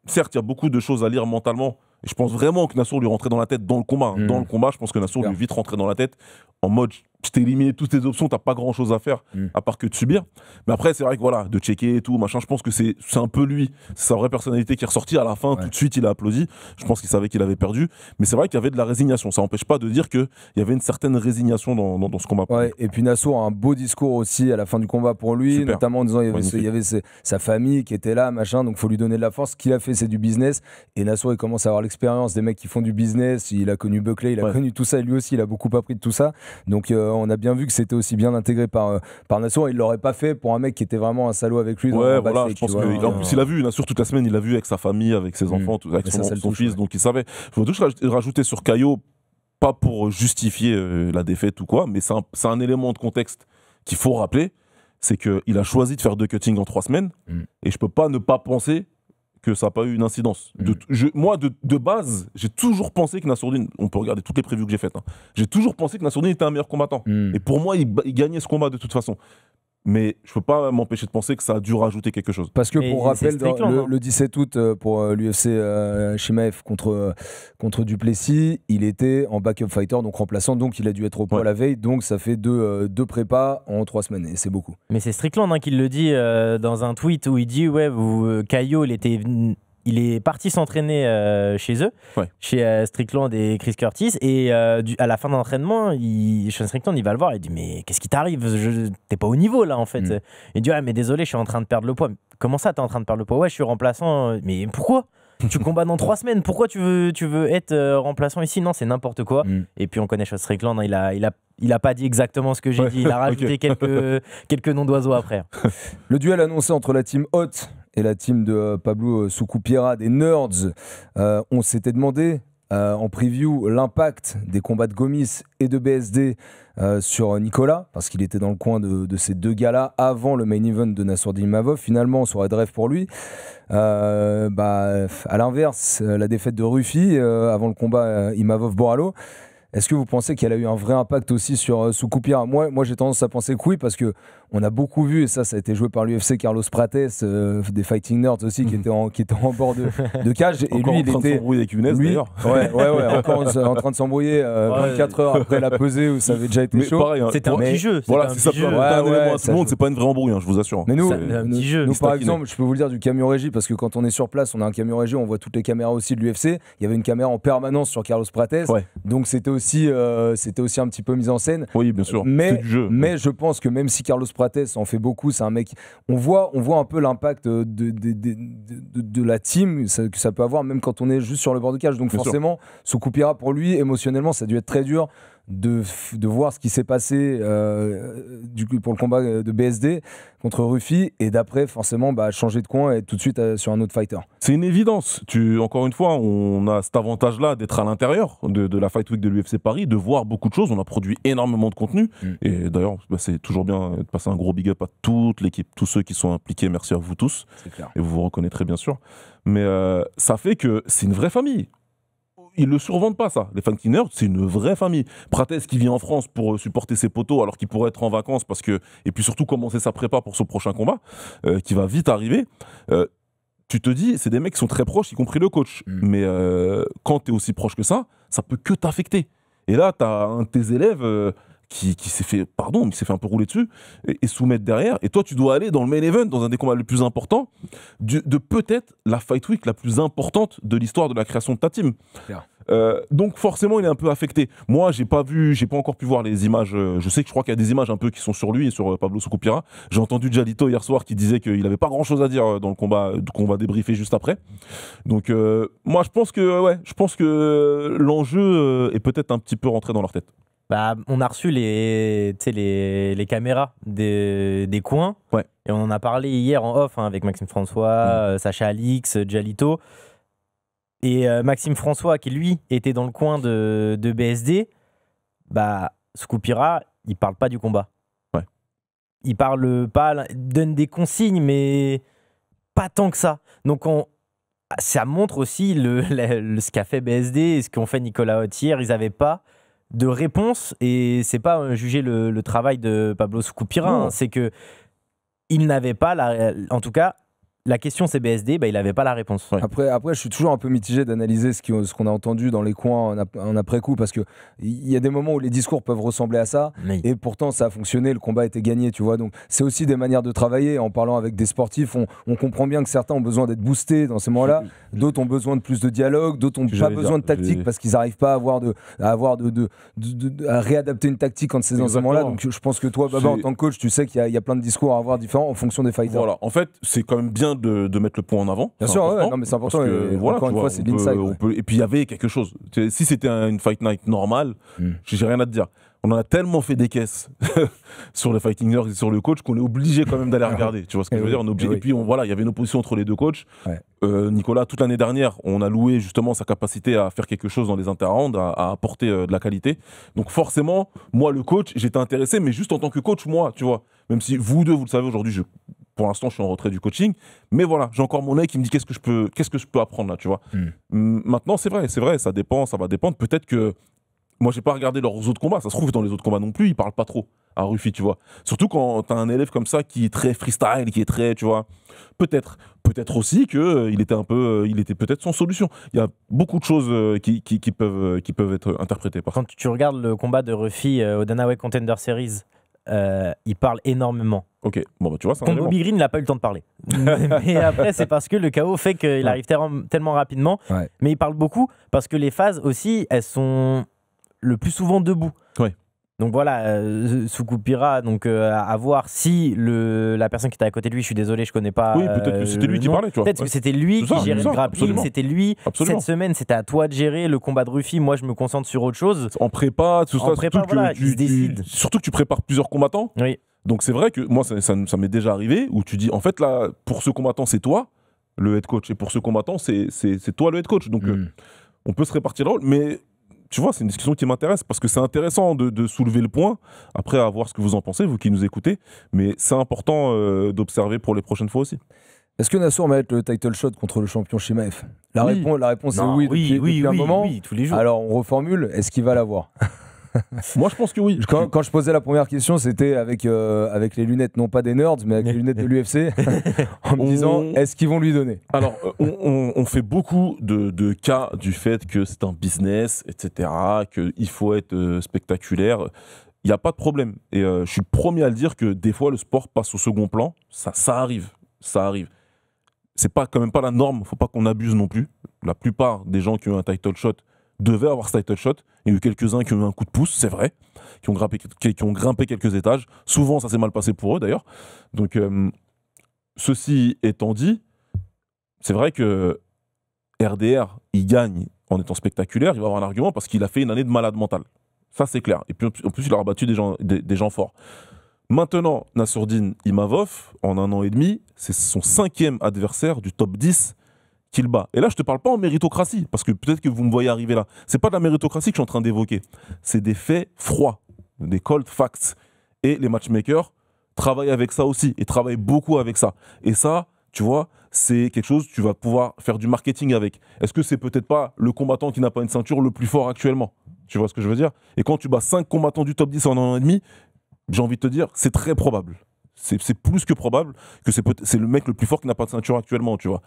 certes, il y a beaucoup de choses à lire mentalement, et je pense vraiment que Nassour lui rentrait dans la tête dans le combat. Dans le combat, je pense que Nassour lui vite rentrait dans la tête, en mode, je t'ai éliminé toutes tes options, t'as pas grand chose à faire, à part que de subir. Mais après, c'est vrai que voilà, de checker et tout, machin, je pense que c'est un peu lui, c'est sa vraie personnalité qui est ressortie à la fin, tout de suite, il a applaudi. Je pense qu'il savait qu'il avait perdu, mais c'est vrai qu'il y avait de la résignation. Ça n'empêche pas de dire qu'il y avait une certaine résignation dans ce combat. Ouais, et puis Nassour a un beau discours aussi à la fin du combat pour lui, notamment en disant il y avait sa famille qui était là, machin, donc il faut lui donner de la force. Ce qu'il a fait, c'est du business, et Nassour, il commence à avoir l'expérience des mecs qui font du business, il a connu Buckley, il a connu tout ça, et lui aussi, il a beaucoup appris de tout ça. Donc on a bien vu que c'était aussi bien intégré par Nassour. Il l'aurait pas fait pour un mec qui était vraiment un salaud avec lui. Ouais, voilà, je pense qu'en plus il a vu Nassour toute la semaine, il a vu avec sa famille, avec ses enfants, avec son fils, donc il savait. Je voudrais juste rajouter sur Caio, pas pour justifier la défaite ou quoi, mais c'est un élément de contexte qu'il faut rappeler, c'est qu'il a choisi de faire 2 cuttings en 3 semaines, et je peux pas ne pas penser que ça n'a pas eu une incidence. Moi, de base, j'ai toujours pensé que Nassourdine, on peut regarder toutes les previews que j'ai faites, j'ai toujours pensé que Nassourdine était un meilleur combattant. Et pour moi, il gagnait ce combat de toute façon. Mais je peux pas m'empêcher de penser que ça a dû rajouter quelque chose. Parce que pour rappel, le 17 août pour l'UFC Chimaev contre Duplessis, il était en backup fighter, donc remplaçant, donc il a dû être au poids la veille, donc ça fait deux prépas en 3 semaines, et c'est beaucoup. Mais c'est Strickland qui le dit dans un tweet où il dit Caio, il est parti s'entraîner chez eux, chez Strickland et Chris Curtis, et à la fin de l'entraînement, Sean Strickland il va le voir, il dit mais qu'est-ce qui t'arrive, t'es pas au niveau là en fait. Il dit mais désolé, je suis en train de perdre le poids. Comment ça t'es en train de perdre le poids? Ouais, je suis remplaçant. Mais pourquoi? Tu combats dans 3 semaines, pourquoi tu veux être remplaçant ici? Non, c'est n'importe quoi. Et puis on connaît Sean Strickland, il Il n'a pas dit exactement ce que j'ai dit. Il a rajouté quelques noms d'oiseaux après. Le duel annoncé entre la team Hot et la team de Pablo Sucupira des Nerds, on s'était demandé en preview l'impact des combats de Gomis et de BSD sur Nicolas, parce qu'il était dans le coin de ces deux gars-là avant le main event de Nassourdine Imavov. Finalement, on serait de rêve pour lui. À l'inverse, la défaite de Rufi avant le combat Imavov-Borralho. Est-ce que vous pensez qu'elle a eu un vrai impact aussi sur Sucupira ? Moi, j'ai tendance à penser que oui, parce qu'on a beaucoup vu, et ça a été joué par l'UFC, Carlos Prates, des Fighting Nerds aussi, qui était en bord de cage. Et encore lui, en train de s'embrouiller avec Younes, d'ailleurs. Ouais, encore en train de s'embrouiller 24 heures après la pesée où ça avait déjà été chaud. Pareil, C'était un petit jeu. Voilà, si ça peut apporter un élément à tout le monde, c'est pas une vraie embrouille, je vous assure. Mais nous, un petit jeu. Nous par exemple, je peux vous le dire du camion régie, parce que quand on est sur place, on a un camion régie, on voit toutes les caméras aussi de l'UFC. Il y avait une caméra en permanence sur Carlos Prates, donc c'était aussi un petit peu mis en scène. Oui, bien sûr. Mais, c'est du jeu. Mais je pense que même si Carlos Prates en fait beaucoup, c'est un mec. On voit un peu l'impact de la team que ça peut avoir, même quand on est juste sur le bord de cage. Donc bien forcément, Sucupira, pour lui, émotionnellement, ça a dû être très dur de voir ce qui s'est passé pour le combat de BSD contre Rufi, et d'après forcément changer de coin et être tout de suite sur un autre fighter. C'est une évidence. Encore une fois, on a cet avantage-là d'être à l'intérieur de la Fight Week de l'UFC Paris, de voir beaucoup de choses. On a produit énormément de contenu. Et d'ailleurs, c'est toujours bien de passer un gros big up à toute l'équipe, tous ceux qui sont impliqués. Merci à vous tous. C'est clair. Et vous vous reconnaîtrez bien sûr. Mais ça fait que c'est une vraie famille. Ils le survendent pas, ça. Les Fighting Nerds, c'est une vraie famille. Prates qui vient en France pour supporter ses potos alors qu'il pourrait être en vacances et puis surtout commencer sa prépa pour son prochain combat qui va vite arriver. Tu te dis, c'est des mecs qui sont très proches, y compris le coach. Mais quand tu es aussi proche que ça peut que t'affecter. Et là, tu as un de tes élèves qui s'est fait un peu rouler dessus et soumettre derrière. Et toi, tu dois aller dans le main event, dans un des combats les plus importants, de peut-être la Fight Week la plus importante de l'histoire de la création de ta team. Donc forcément, il est un peu affecté. Moi, j'ai pas encore pu voir les images. Je sais que je crois qu'il y a des images un peu qui sont sur lui et sur Pablo Sucupira. J'ai entendu Jalito hier soir qui disait qu'il avait pas grand-chose à dire dans le combat qu'on va débriefer juste après. Donc moi, je pense que l'enjeu est peut-être un petit peu rentré dans leur tête. On a reçu les caméras des coins. Ouais. Et on en a parlé hier en off avec Maxime François, Sacha Alix, Jalito. Et Maxime François, qui lui était dans le coin de BSD, Sucupira, il parle pas du combat. Ouais. Il parle pas, donne des consignes, mais pas tant que ça. Donc ça montre aussi ce qu'a fait BSD et ce qu'ont fait Nicolas Hot hier. Ils n'avaient pas de réponse, et c'est pas juger le travail de Pablo Sucupira, c'est que il n'avait pas en tout cas la question c'est BSD, il n'avait pas la réponse. Ouais. Après, je suis toujours un peu mitigé d'analyser ce qu'on a entendu dans les coins en après-coup, parce qu'il y a des moments où les discours peuvent ressembler à ça, et pourtant ça a fonctionné, le combat a été gagné, tu vois. Donc c'est aussi des manières de travailler. En parlant avec des sportifs, on comprend bien que certains ont besoin d'être boostés dans ces moments-là, d'autres ont besoin de plus de dialogue, d'autres n'ont pas besoin de tactique parce qu'ils n'arrivent pas à réadapter une tactique quand c'est dans ces moments-là. Donc je pense que toi, Baba, en tant que coach, tu sais qu'il y a plein de discours à avoir différents en fonction des fighters. Voilà, en fait, c'est quand même bien de mettre le point en avant. Bien sûr, non, mais c'est important. Encore une fois, c'est l'inside. Et puis il y avait quelque chose. Si c'était une fight night normale, j'ai rien à te dire. On en a tellement fait des caisses sur les Fighting Nerds et sur le coach qu'on est obligé quand même d'aller regarder. Tu vois ce que je veux dire ? Et puis il y avait une opposition entre les deux coachs. Nicolas, toute l'année dernière, on a loué justement sa capacité à faire quelque chose dans les interrounds, à apporter de la qualité. Donc forcément, moi le coach, j'étais intéressé, mais juste en tant que coach, moi, tu vois. Même si vous deux, vous le savez aujourd'hui, pour l'instant, je suis en retrait du coaching, mais voilà, j'ai encore mon œil qui me dit qu'est-ce que je peux apprendre là, tu vois. Maintenant, c'est vrai, ça va dépendre. Peut-être que moi, j'ai pas regardé leurs autres combats. Ça se trouve, dans les autres combats non plus, ils parlent pas trop à Rufi, tu vois. Surtout quand t'as un élève comme ça qui est très freestyle, qui est très, tu vois. Peut-être aussi qu'il était peut-être sans solution. Il y a beaucoup de choses qui peuvent être interprétées par ça. Quand tu regardes le combat de Rufi au Dana White Contender Series, il parle énormément. Ok, bon tu vois, c'est un contre élément. Bobby Green, il n'a pas eu le temps de parler. Mais après, c'est parce que le KO fait qu'il arrive tellement rapidement. Ouais. Mais il parle beaucoup parce que les phases aussi, elles sont le plus souvent debout. Ouais. Donc voilà, Sucupira, donc à voir si la personne qui était à côté de lui, je suis désolé, je connais pas. Oui, peut-être que c'était lui qui parlait, tu vois. Peut-être que c'était lui qui gérait le grappling, absolument. c'était lui. Absolument. Cette semaine, c'était à toi de gérer le combat de Ruffy. Moi, je me concentre sur autre chose. En prépa, tout ça. En prépa, voilà, il se décide. Surtout que tu prépares plusieurs combattants. Oui. Donc c'est vrai que moi, ça m'est déjà arrivé où tu dis, en fait, là, pour ce combattant, c'est toi, le head coach, et pour ce combattant, c'est toi, le head coach. Donc on peut se répartir le rôle, mais tu vois, c'est une discussion qui m'intéresse parce que c'est intéressant de soulever le point. Après, à voir ce que vous en pensez, vous qui nous écoutez, mais c'est important d'observer pour les prochaines fois aussi. Est-ce que Nassour mérite le title shot contre le champion Chimaev ? La réponse est oui depuis un moment. Oui, tous les jours. Alors on reformule, est-ce qu'il va l'avoir ? Moi, je pense que oui. Quand je posais la première question, c'était avec les lunettes, non pas des nerds, mais avec les lunettes de l'UFC, en me disant, est-ce qu'ils vont lui donner ? Alors, on fait beaucoup de cas du fait que c'est un business, etc., qu'il faut être spectaculaire. Il n'y a pas de problème. Et je suis le premier à le dire que des fois, le sport passe au second plan. Ça arrive. Ça arrive. C'est quand même pas la norme. Il ne faut pas qu'on abuse non plus. La plupart des gens qui ont un title shot devaient avoir ce title shot. Il y a eu quelques-uns qui ont eu un coup de pouce, c'est vrai, qui ont grimpé quelques étages. Souvent, ça s'est mal passé pour eux, d'ailleurs. Donc, ceci étant dit, c'est vrai que RDR, il gagne en étant spectaculaire. Il va avoir un argument parce qu'il a fait une année de malade mental. Ça, c'est clair. Et puis, en plus, il a battu des gens forts. Maintenant, Nassourdine Imavov, en 1 an et demi, c'est son 5e adversaire du top 10 qu'il bat. Et là, je te parle pas en méritocratie, parce que peut-être que vous me voyez arriver là. C'est pas de la méritocratie que je suis en train d'évoquer. C'est des faits froids, des cold facts. Et les matchmakers travaillent avec ça aussi, et travaillent beaucoup avec ça. Et ça, tu vois, c'est quelque chose, tu vas pouvoir faire du marketing avec. Est-ce que c'est peut-être pas le combattant qui n'a pas une ceinture le plus fort actuellement ? Tu vois ce que je veux dire ? Et quand tu bats 5 combattants du top 10 en 1 an et demi, j'ai envie de te dire, c'est très probable. C'est plus que probable que c'est le mec le plus fort qui n'a pas de ceinture actuellement, tu vois.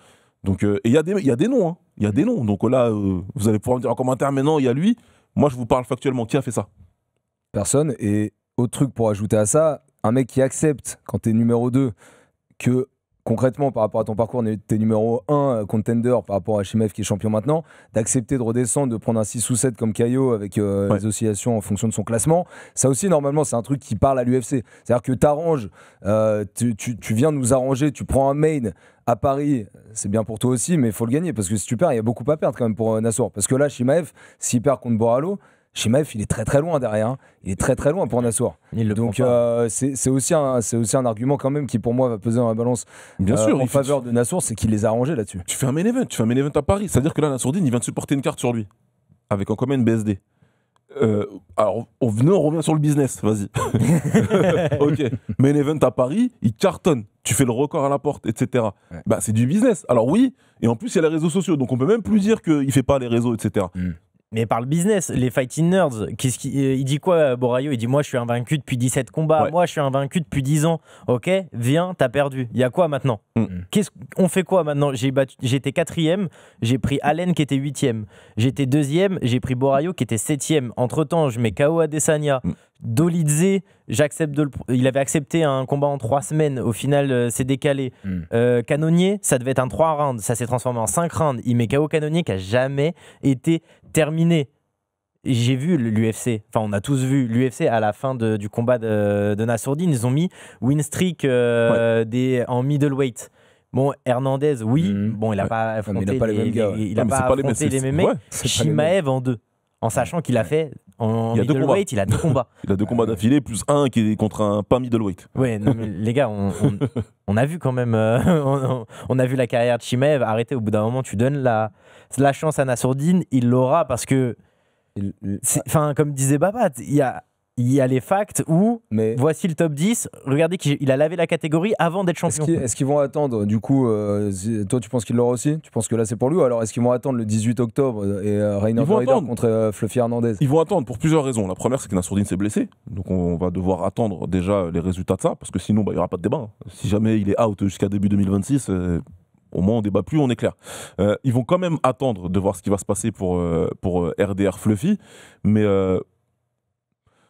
Donc, et il y a des noms, hein. Il y a des noms. Donc là, vous allez pouvoir me dire en commentaire, mais non, il y a lui. Moi, je vous parle factuellement. Qui a fait ça ? Personne. Et autre truc pour ajouter à ça, un mec qui accepte, quand t'es numéro 2, que concrètement, par rapport à ton parcours, t'es numéro 1 contender par rapport à Chimaev qui est champion maintenant, d'accepter de redescendre, de prendre un 6 ou 7 comme Caio avec les oscillations en fonction de son classement, ça aussi, normalement, c'est un truc qui parle à l'UFC. C'est-à-dire que t'arranges, tu viens nous arranger, tu prends un main à Paris, c'est bien pour toi aussi, mais il faut le gagner, parce que si tu perds, il y a beaucoup à perdre quand même pour Nassour. Parce que là, Chimaev, s'il perd contre Borralho, Chimaev, il est très très loin derrière. Hein. Il est très très loin pour Nassour. Donc c'est aussi un argument quand même qui pour moi va peser dans la balance Bien sûr, en faveur de Nassour, c'est qu'il les a arrangés là-dessus. Tu fais un main event à Paris. C'est-à-dire que là, Nassourdine, il vient de supporter une carte sur lui, avec en commun une BSD. Alors, on revient sur le business, vas-y. Ok, main event à Paris, il cartonne. Tu fais le record à la porte, etc. Ouais. Bah, c'est du business. Alors oui, et en plus, il y a les réseaux sociaux, donc on peut même plus dire qu'il fait pas les réseaux, etc. Mais par le business, les Fighting Nerds, il dit quoi, Borralho ? Il dit, moi, je suis invaincu depuis 17 combats. Ouais. Moi, je suis invaincu depuis 10 ans. Ok, viens, t'as perdu. Il y a quoi maintenant ? On fait quoi maintenant ? J'étais 4e, j'ai pris Allen qui était 8e. J'étais 2e, j'ai pris Borralho qui était 7e. Entre-temps, je mets KO Adesanya. Dolidze, il avait accepté un combat en 3 semaines. Au final, c'est décalé. Cannonier, ça devait être un 3 rounds. Ça s'est transformé en 5 rounds. Il met KO Cannonier qui n'a jamais été terminé. J'ai vu l'UFC, enfin on a tous vu l'UFC à la fin du combat de Nassourdine, ils ont mis win streak en middleweight. Bon, Hernandez, bon, il n'a pas affronté les mêmes mecs. Chimaev en 2, en sachant qu'il a fait en middleweight, il a 2 combats. Il a 2 combats d'affilée, plus un qui est contre un pas middleweight. Ouais, non, mais les gars, on a vu quand même, on a vu la carrière de Chimaev. Arrêtez, au bout d'un moment, tu donnes la chance à Nassourdine, il l'aura parce que, comme disait Babat, il y a les facts où voici le top 10, regardez qu'il a lavé la catégorie avant d'être champion. Est-ce qu'ils vont attendre, du coup, toi tu penses qu'il l'aura aussi ? Tu penses que là c'est pour lui ? Ou alors est-ce qu'ils vont attendre le 18 octobre et Reiner Ryder contre Fluffy Hernandez ? Ils vont attendre pour plusieurs raisons. La première, c'est que Nassourdine s'est blessé, donc on va devoir attendre déjà les résultats de ça, parce que sinon il n'y aura pas de débat. Si jamais il est out jusqu'à début 2026, au moins on débat plus, on est clair. Ils vont quand même attendre de voir ce qui va se passer pour RDR Fluffy, mais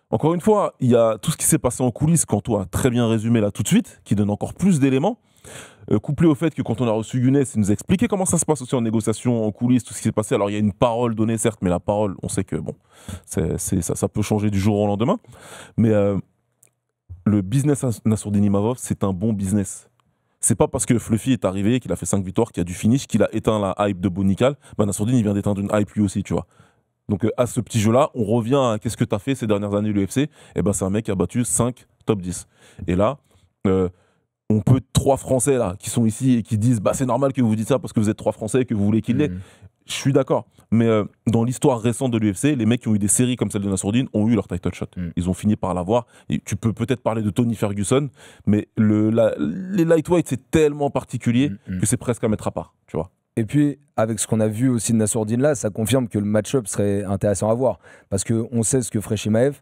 encore une fois, il y a tout ce qui s'est passé en coulisses, qu'Anto a très bien résumé là tout de suite, qui donne encore plus d'éléments. Couplé au fait que quand on a reçu Younes, il nous a expliqué comment ça se passe aussi en négociation, en coulisses, tout ce qui s'est passé. Alors il y a une parole donnée certes, mais la parole, on sait que bon, ça peut changer du jour au lendemain. Mais le business Nassourdine Imavov, c'est un bon business. C'est pas parce que Fluffy est arrivé, qu'il a fait 5 victoires, qu'il y a du finish, qu'il a éteint la hype de Bonical. Nassourdine, il vient d'éteindre une hype lui aussi, tu vois. Donc à ce petit jeu-là, on revient à qu'est-ce que tu as fait ces dernières années l'UFC. Et ben c'est un mec qui a battu 5 top 10. Et là, on peut 3 Français là qui sont ici et qui disent bah c'est normal que vous dites ça parce que vous êtes 3 Français et que vous voulez qu'il l'ait. Je suis d'accord. Mais dans l'histoire récente de l'UFC, les mecs qui ont eu des séries comme celle de Nassourdine ont eu leur title shot. Ils ont fini par l'avoir. Et tu peux peut-être parler de Tony Ferguson, mais les lightweights, c'est tellement particulier que c'est presque à mettre à part, tu vois. Et puis, avec ce qu'on a vu aussi de Nassourdine là, ça confirme que le match-up serait intéressant à voir. Parce qu'on sait ce que ferait Chimaev.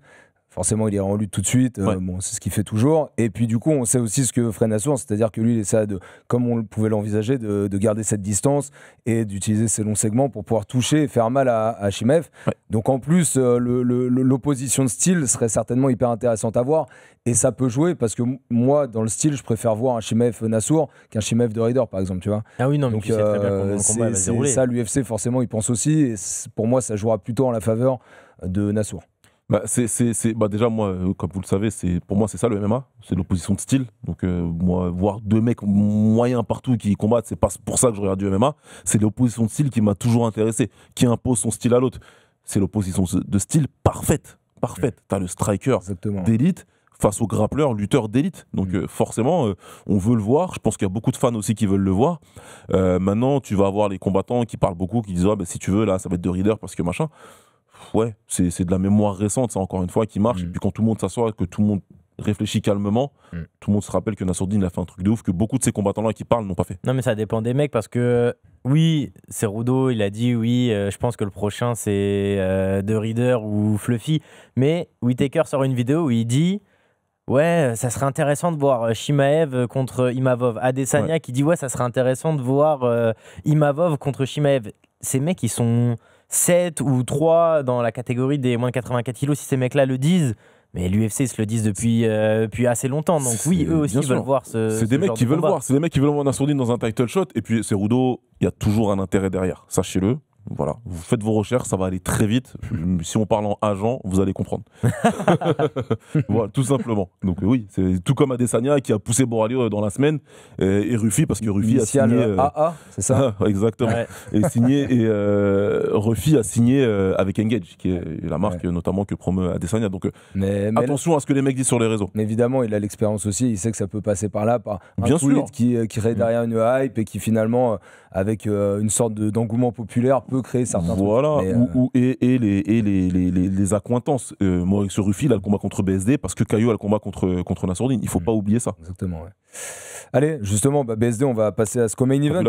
Forcément, il est en lutte tout de suite. Bon, c'est ce qu'il fait toujours. Et puis, du coup, on sait aussi ce que ferait Nassour. C'est-à-dire que lui, il essaie comme on pouvait l'envisager, de garder cette distance et d'utiliser ses longs segments pour pouvoir toucher et faire mal à Chimaev. Donc, en plus, l'opposition de style serait certainement hyper intéressante à voir. Et ça peut jouer parce que moi, dans le style, je préfère voir un Chimaev Nassour qu'un Chimaev de Raider, par exemple. Tu vois. Ah oui, non, mais donc, tu sais très bien comment le combat va se dérouler. Ça, l'UFC, forcément, il pense aussi. Et pour moi, ça jouera plutôt en la faveur de Nassour. Déjà, moi, comme vous le savez, pour moi, c'est ça le MMA, c'est l'opposition de style. Donc, moi, voir 2 mecs moyens partout qui combattent, c'est pas pour ça que je regarde du MMA. C'est l'opposition de style qui m'a toujours intéressé, qui impose son style à l'autre. C'est l'opposition de style parfaite. T'as le striker d'élite face au grappleur, lutteur d'élite. Donc, forcément, on veut le voir. Je pense qu'il y a beaucoup de fans aussi qui veulent le voir. Maintenant, tu vas avoir les combattants qui parlent beaucoup, qui disent si tu veux, là, ça va être de Raider parce que machin. Ouais, c'est de la mémoire récente, ça, encore une fois, qui marche. Et puis quand tout le monde s'assoit, que tout le monde réfléchit calmement, tout le monde se rappelle que Nassourdine a fait un truc de ouf que beaucoup de ces combattants-là qui parlent n'ont pas fait. Non, mais ça dépend des mecs parce que, oui, c'est Rudo, il a dit, oui, je pense que le prochain c'est de Raider ou Fluffy. Mais Whittaker sort une vidéo où il dit, ouais, ça serait intéressant de voir Chimaev contre Imavov. Adesanya qui dit, ouais, ça serait intéressant de voir Imavov contre Chimaev. Ces mecs, ils sont 7 ou 3 dans la catégorie des moins de 84 kilos, si ces mecs-là le disent. Mais l'UFC se le disent depuis assez longtemps. Donc oui, eux aussi veulent voir c'est des mecs qui veulent voir. C'est des mecs qui veulent voir Nassourdine dans un title shot. Et puis c'est Rudo, il y a toujours un intérêt derrière. Sachez-le. Voilà, vous faites vos recherches, ça va aller très vite. Si on parle en agent, vous allez comprendre. Voilà, tout simplement. Donc oui, c'est tout comme Adesanya qui a poussé Borralho dans la semaine et Rufi parce que Rufi a signé AA, c'est ça. Exactement. Ouais. Rufi a signé avec Engage, qui est la marque notamment que promeut Adesanya. Donc mais attention à ce que les mecs disent sur les réseaux. Mais évidemment, il a l'expérience aussi. Il sait que ça peut passer par là, par un tweet qui crée derrière une hype et qui finalement, avec une sorte d'engouement populaire, peut créer certains trucs. Et les accointances. Maurice Rufi, il a le combat contre BSD parce que Caillou a le combat contre Nassourdine. Il ne faut pas oublier ça. Exactement, ouais. Allez, justement, BSD, on va passer à ce co-main event.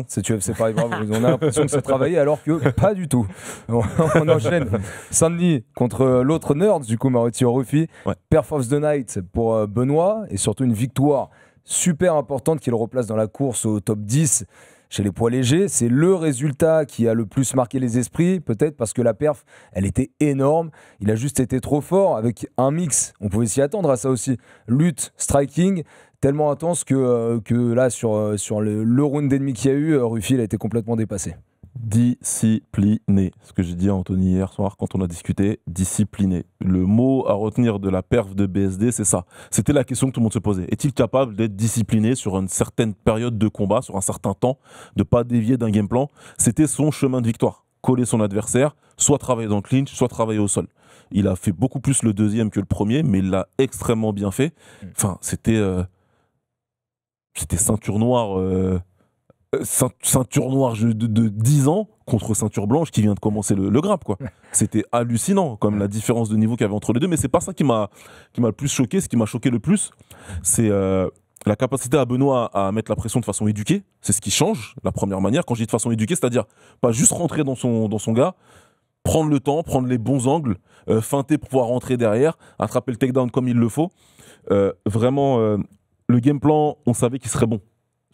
C'est UFC Paris Bravo. On a l'impression que c'est travaillé alors que pas du tout. On enchaîne. Sandy contre l'autre nerd, du coup, Mauricio Rufi. Perf of the Night pour Benoît et surtout une victoire super importante qui le replace dans la course au top 10 chez les poids légers. C'est le résultat qui a le plus marqué les esprits, peut-être parce que la perf, elle était énorme. Il a juste été trop fort avec un mix. On pouvait s'y attendre à ça aussi. Lutte, striking, tellement intense que là, sur le round d'ennemi qu'il y a eu, Rufi, il a été complètement dépassé. Discipliné. Ce que j'ai dit à Anthony hier soir quand on a discuté, discipliné. Le mot à retenir de la perf de BSD, c'est ça. C'était la question que tout le monde se posait. Est-il capable d'être discipliné sur une certaine période de combat, sur un certain temps, de ne pas dévier d'un game plan? C'était son chemin de victoire. Coller son adversaire, soit travailler dans le clinch, soit travailler au sol. Il a fait beaucoup plus le deuxième que le premier, mais il l'a extrêmement bien fait. Enfin, c'était ceinture noire... ceinture noire de 10 ans contre ceinture blanche qui vient de commencer le grappe, quoi. C'était hallucinant comme la différence de niveau qu'il y avait entre les deux, mais c'est pas ça qui m'a le plus choqué. Ce qui m'a choqué le plus, c'est la capacité à Benoît à mettre la pression de façon éduquée. C'est ce qui change la première manière. Quand je dis de façon éduquée, c'est-à-dire pas juste rentrer dans son gars, prendre le temps, prendre les bons angles, feinter pour pouvoir rentrer derrière, attraper le takedown comme il le faut. Vraiment, le game plan, on savait qu'il serait bon.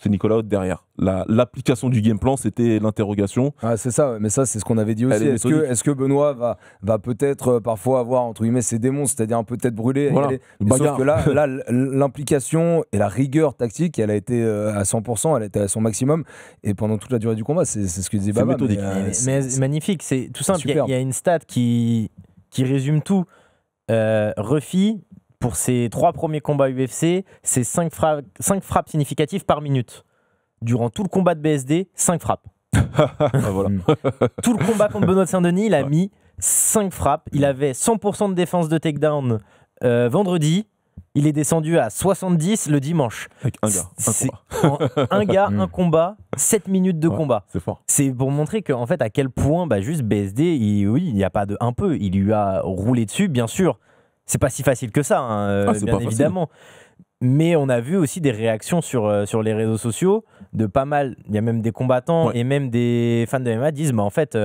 c'est Nicolas Haute derrière. L'application du game plan, c'était l'interrogation. Ah, c'est ça, mais ça, c'est ce qu'on avait dit aussi. Est-ce que Benoît va peut-être parfois avoir, entre guillemets, ses démons, c'est-à-dire peut-être brûler. Voilà. Sauf que là, l'implication et la rigueur tactique, elle a été à 100%, elle a été à son maximum. Et pendant toute la durée du combat, c'est ce que disait Baba. Méthodique. Mais magnifique, c'est tout simple. Il superbe. y a une stat qui résume tout. Ruffy, pour ses 3 premiers combats UFC, c'est 5 frappes significatives par minute. Durant tout le combat de BSD, 5 frappes. Voilà. Tout le combat contre Benoît de Saint-Denis, il a mis 5 frappes. Il avait 100% de défense de takedown vendredi. Il est descendu à 70 le dimanche. Avec un gars, un combat, 7 minutes de combat. C'est fort. C'est pour montrer qu'en fait, à quel point juste BSD, il n'y a pas de un peu, il lui a roulé dessus, bien sûr. C'est pas si facile que ça, bien évidemment. Mais on a vu aussi des réactions sur les réseaux sociaux de pas mal. Il y a même des combattants et même des fans de MMA disent en fait,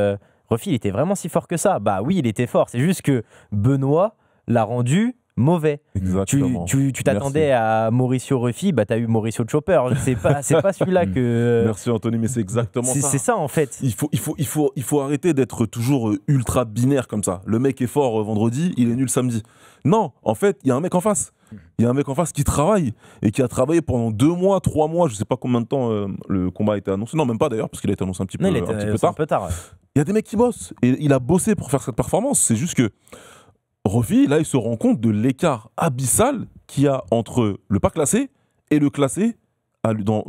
Ruffy, il était vraiment si fort que ça. Bah oui, il était fort. C'est juste que Benoît l'a rendu mauvais. Exactement. Tu t'attendais à Mauricio Ruffy, bah t'as eu Mauricio Chopper. C'est pas celui-là que. Merci Anthony, mais c'est exactement ça. C'est ça en fait. Il faut arrêter d'être toujours ultra binaire comme ça. Le mec est fort vendredi, il est nul samedi. Non, en fait, il y a un mec en face. Il y a un mec en face qui travaille et qui a travaillé pendant 2 mois, 3 mois, je sais pas combien de temps le combat a été annoncé. Non, même pas d'ailleurs, parce qu'il a été annoncé un petit peu tard. Il y a des mecs qui bossent et il a bossé pour faire cette performance. C'est juste que Ruffy, là, il se rend compte de l'écart abyssal qu'il y a entre le pas classé et le classé dans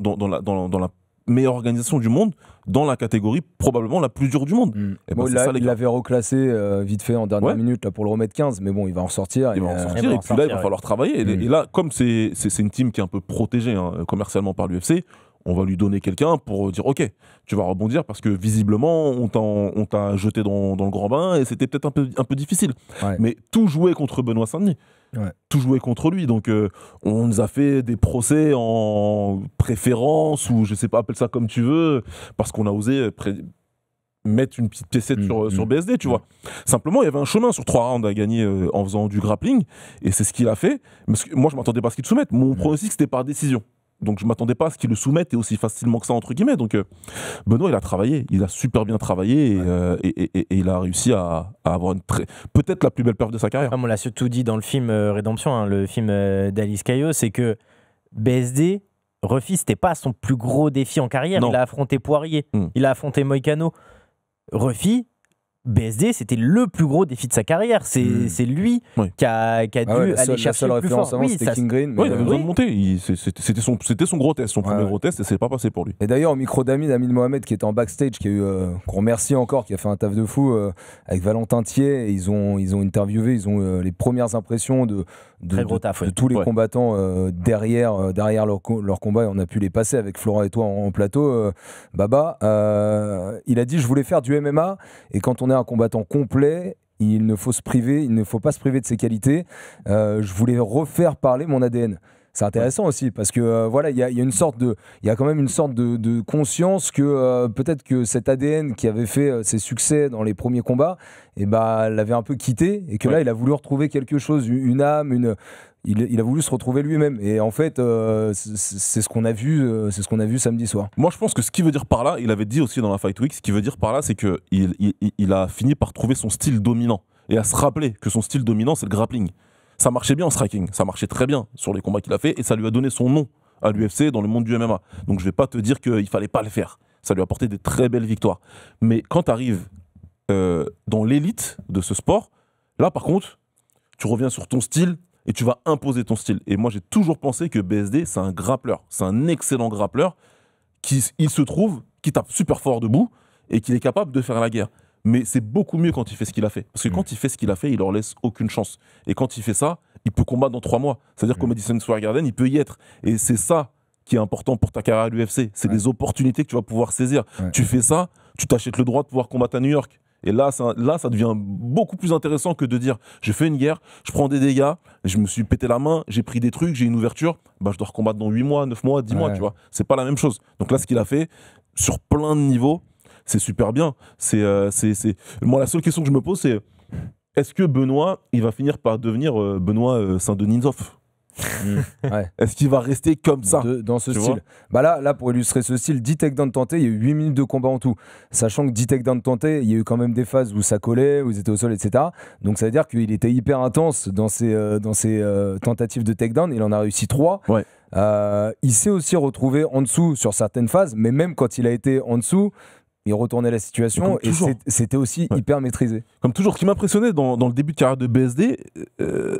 la meilleure organisation du monde, dans la catégorie probablement la plus dure du monde. Et bon, il l'avait reclassé vite fait en dernière minute là, pour le remettre 15, mais bon, il va en sortir. Il va en sortir, et puis là, il va falloir travailler. Et là, comme c'est une team qui est un peu protégée commercialement par l'UFC, on va lui donner quelqu'un pour dire ok, tu vas rebondir parce que visiblement on t'a jeté dans le grand bain et c'était peut-être un peu difficile. Mais tout jouait contre Benoît Saint-Denis. Tout jouait contre lui, donc on nous a fait des procès en préférence ou je sais pas, appelle ça comme tu veux, parce qu'on a osé mettre une petite piécette sur BSD, tu vois. Simplement, il y avait un chemin sur 3 rounds à gagner en faisant du grappling, et c'est ce qu'il a fait. Parce que moi, je m'attendais pas à ce qu'il le soumette. Mon pronostic, c'était par décision. Donc je m'attendais pas à ce qu'il le soumette et aussi facilement que ça, entre guillemets. Donc Benoît, il a travaillé, il a super bien travaillé et il a réussi à avoir peut-être la plus belle perf de sa carrière. On l'a surtout dit dans le film Rédemption, le film d'Alice Caillot, c'est que BSD, Ruffy, c'était pas son plus gros défi en carrière. Il a affronté Poirier, il a affronté Moïcano. Ruffy, BSD, c'était le plus gros défi de sa carrière. C'est lui qui a dû aller chercher le plus fort. C'était King Green. Il avait besoin de monter. C'était son gros test, son premier gros test, et c'est pas passé pour lui. Et d'ailleurs, au micro d'Amin Mohamed, qui était en backstage, qui a eu, qu'on remercie encore, qui a fait un taf de fou avec Valentin Thier, et ils ont interviewé, ils ont les premières impressions de tous les combattants derrière leur combat, et on a pu les passer avec Florent et toi en plateau. Baba, il a dit: je voulais faire du MMA, et quand on est un combattant complet, il ne faut pas se priver de ses qualités. Je voulais refaire parler mon ADN. C'est intéressant aussi parce que voilà, il y a quand même une sorte de conscience que peut-être que cet ADN qui avait fait ses succès dans les premiers combats, l'avait un peu quitté, et que là il a voulu retrouver quelque chose, une âme, il a voulu se retrouver lui-même, et en fait c'est ce qu'on a vu samedi soir. Moi je pense que ce qu'il veut dire par là, il avait dit aussi dans la Fight Week, ce qu'il veut dire par là, c'est que il a fini par trouver son style dominant et à se rappeler que son style dominant, c'est le grappling. Ça marchait bien en striking, ça marchait très bien sur les combats qu'il a fait, et ça lui a donné son nom à l'UFC dans le monde du MMA. Donc je vais pas te dire qu'il fallait pas le faire, ça lui a apporté des très belles victoires. Mais quand tu arrives dans l'élite de ce sport, là par contre, tu reviens sur ton style et tu vas imposer ton style. Et moi j'ai toujours pensé que BSD, c'est un grappleur, c'est un excellent grappleur qui tape super fort debout et qui est capable de faire la guerre. Mais c'est beaucoup mieux quand il fait ce qu'il a fait. Parce que quand il fait ce qu'il a fait, il leur laisse aucune chance. Et quand il fait ça, il peut combattre dans 3 mois. C'est-à-dire qu'au Madison Square Garden, il peut y être. Et c'est ça qui est important pour ta carrière à l'UFC. C'est les opportunités que tu vas pouvoir saisir. Tu fais ça, tu t'achètes le droit de pouvoir combattre à New York. Et là, ça devient beaucoup plus intéressant que de dire: je fais une guerre, je prends des dégâts, je me suis pété la main, j'ai pris des trucs, j'ai une ouverture, je dois recombattre dans 8 mois, 9 mois, 10 mois, tu vois. C'est pas la même chose. Donc là, ce qu'il a fait, sur plein de niveaux, c'est super bien. Moi, la seule question que je me pose, c'est: est-ce que Benoît, il va finir par devenir Benoît Saint-Denisov ? Ouais. Est-ce qu'il va rester comme ça Dans ce Tu style. vois Bah là, pour illustrer ce style, 10 takedowns tentés, il y a eu 8 minutes de combat en tout. Sachant que 10 takedowns tentés, il y a eu quand même des phases où ça collait, où ils étaient au sol, etc. Donc ça veut dire qu'il était hyper intense dans ses tentatives de takedown. Il en a réussi 3. Ouais. Il s'est aussi retrouvé en dessous sur certaines phases, mais même quand il a été en dessous, il retournait la situation et c'était aussi hyper maîtrisé. Comme toujours, ce qui m'impressionnait dans le début de carrière de BSD,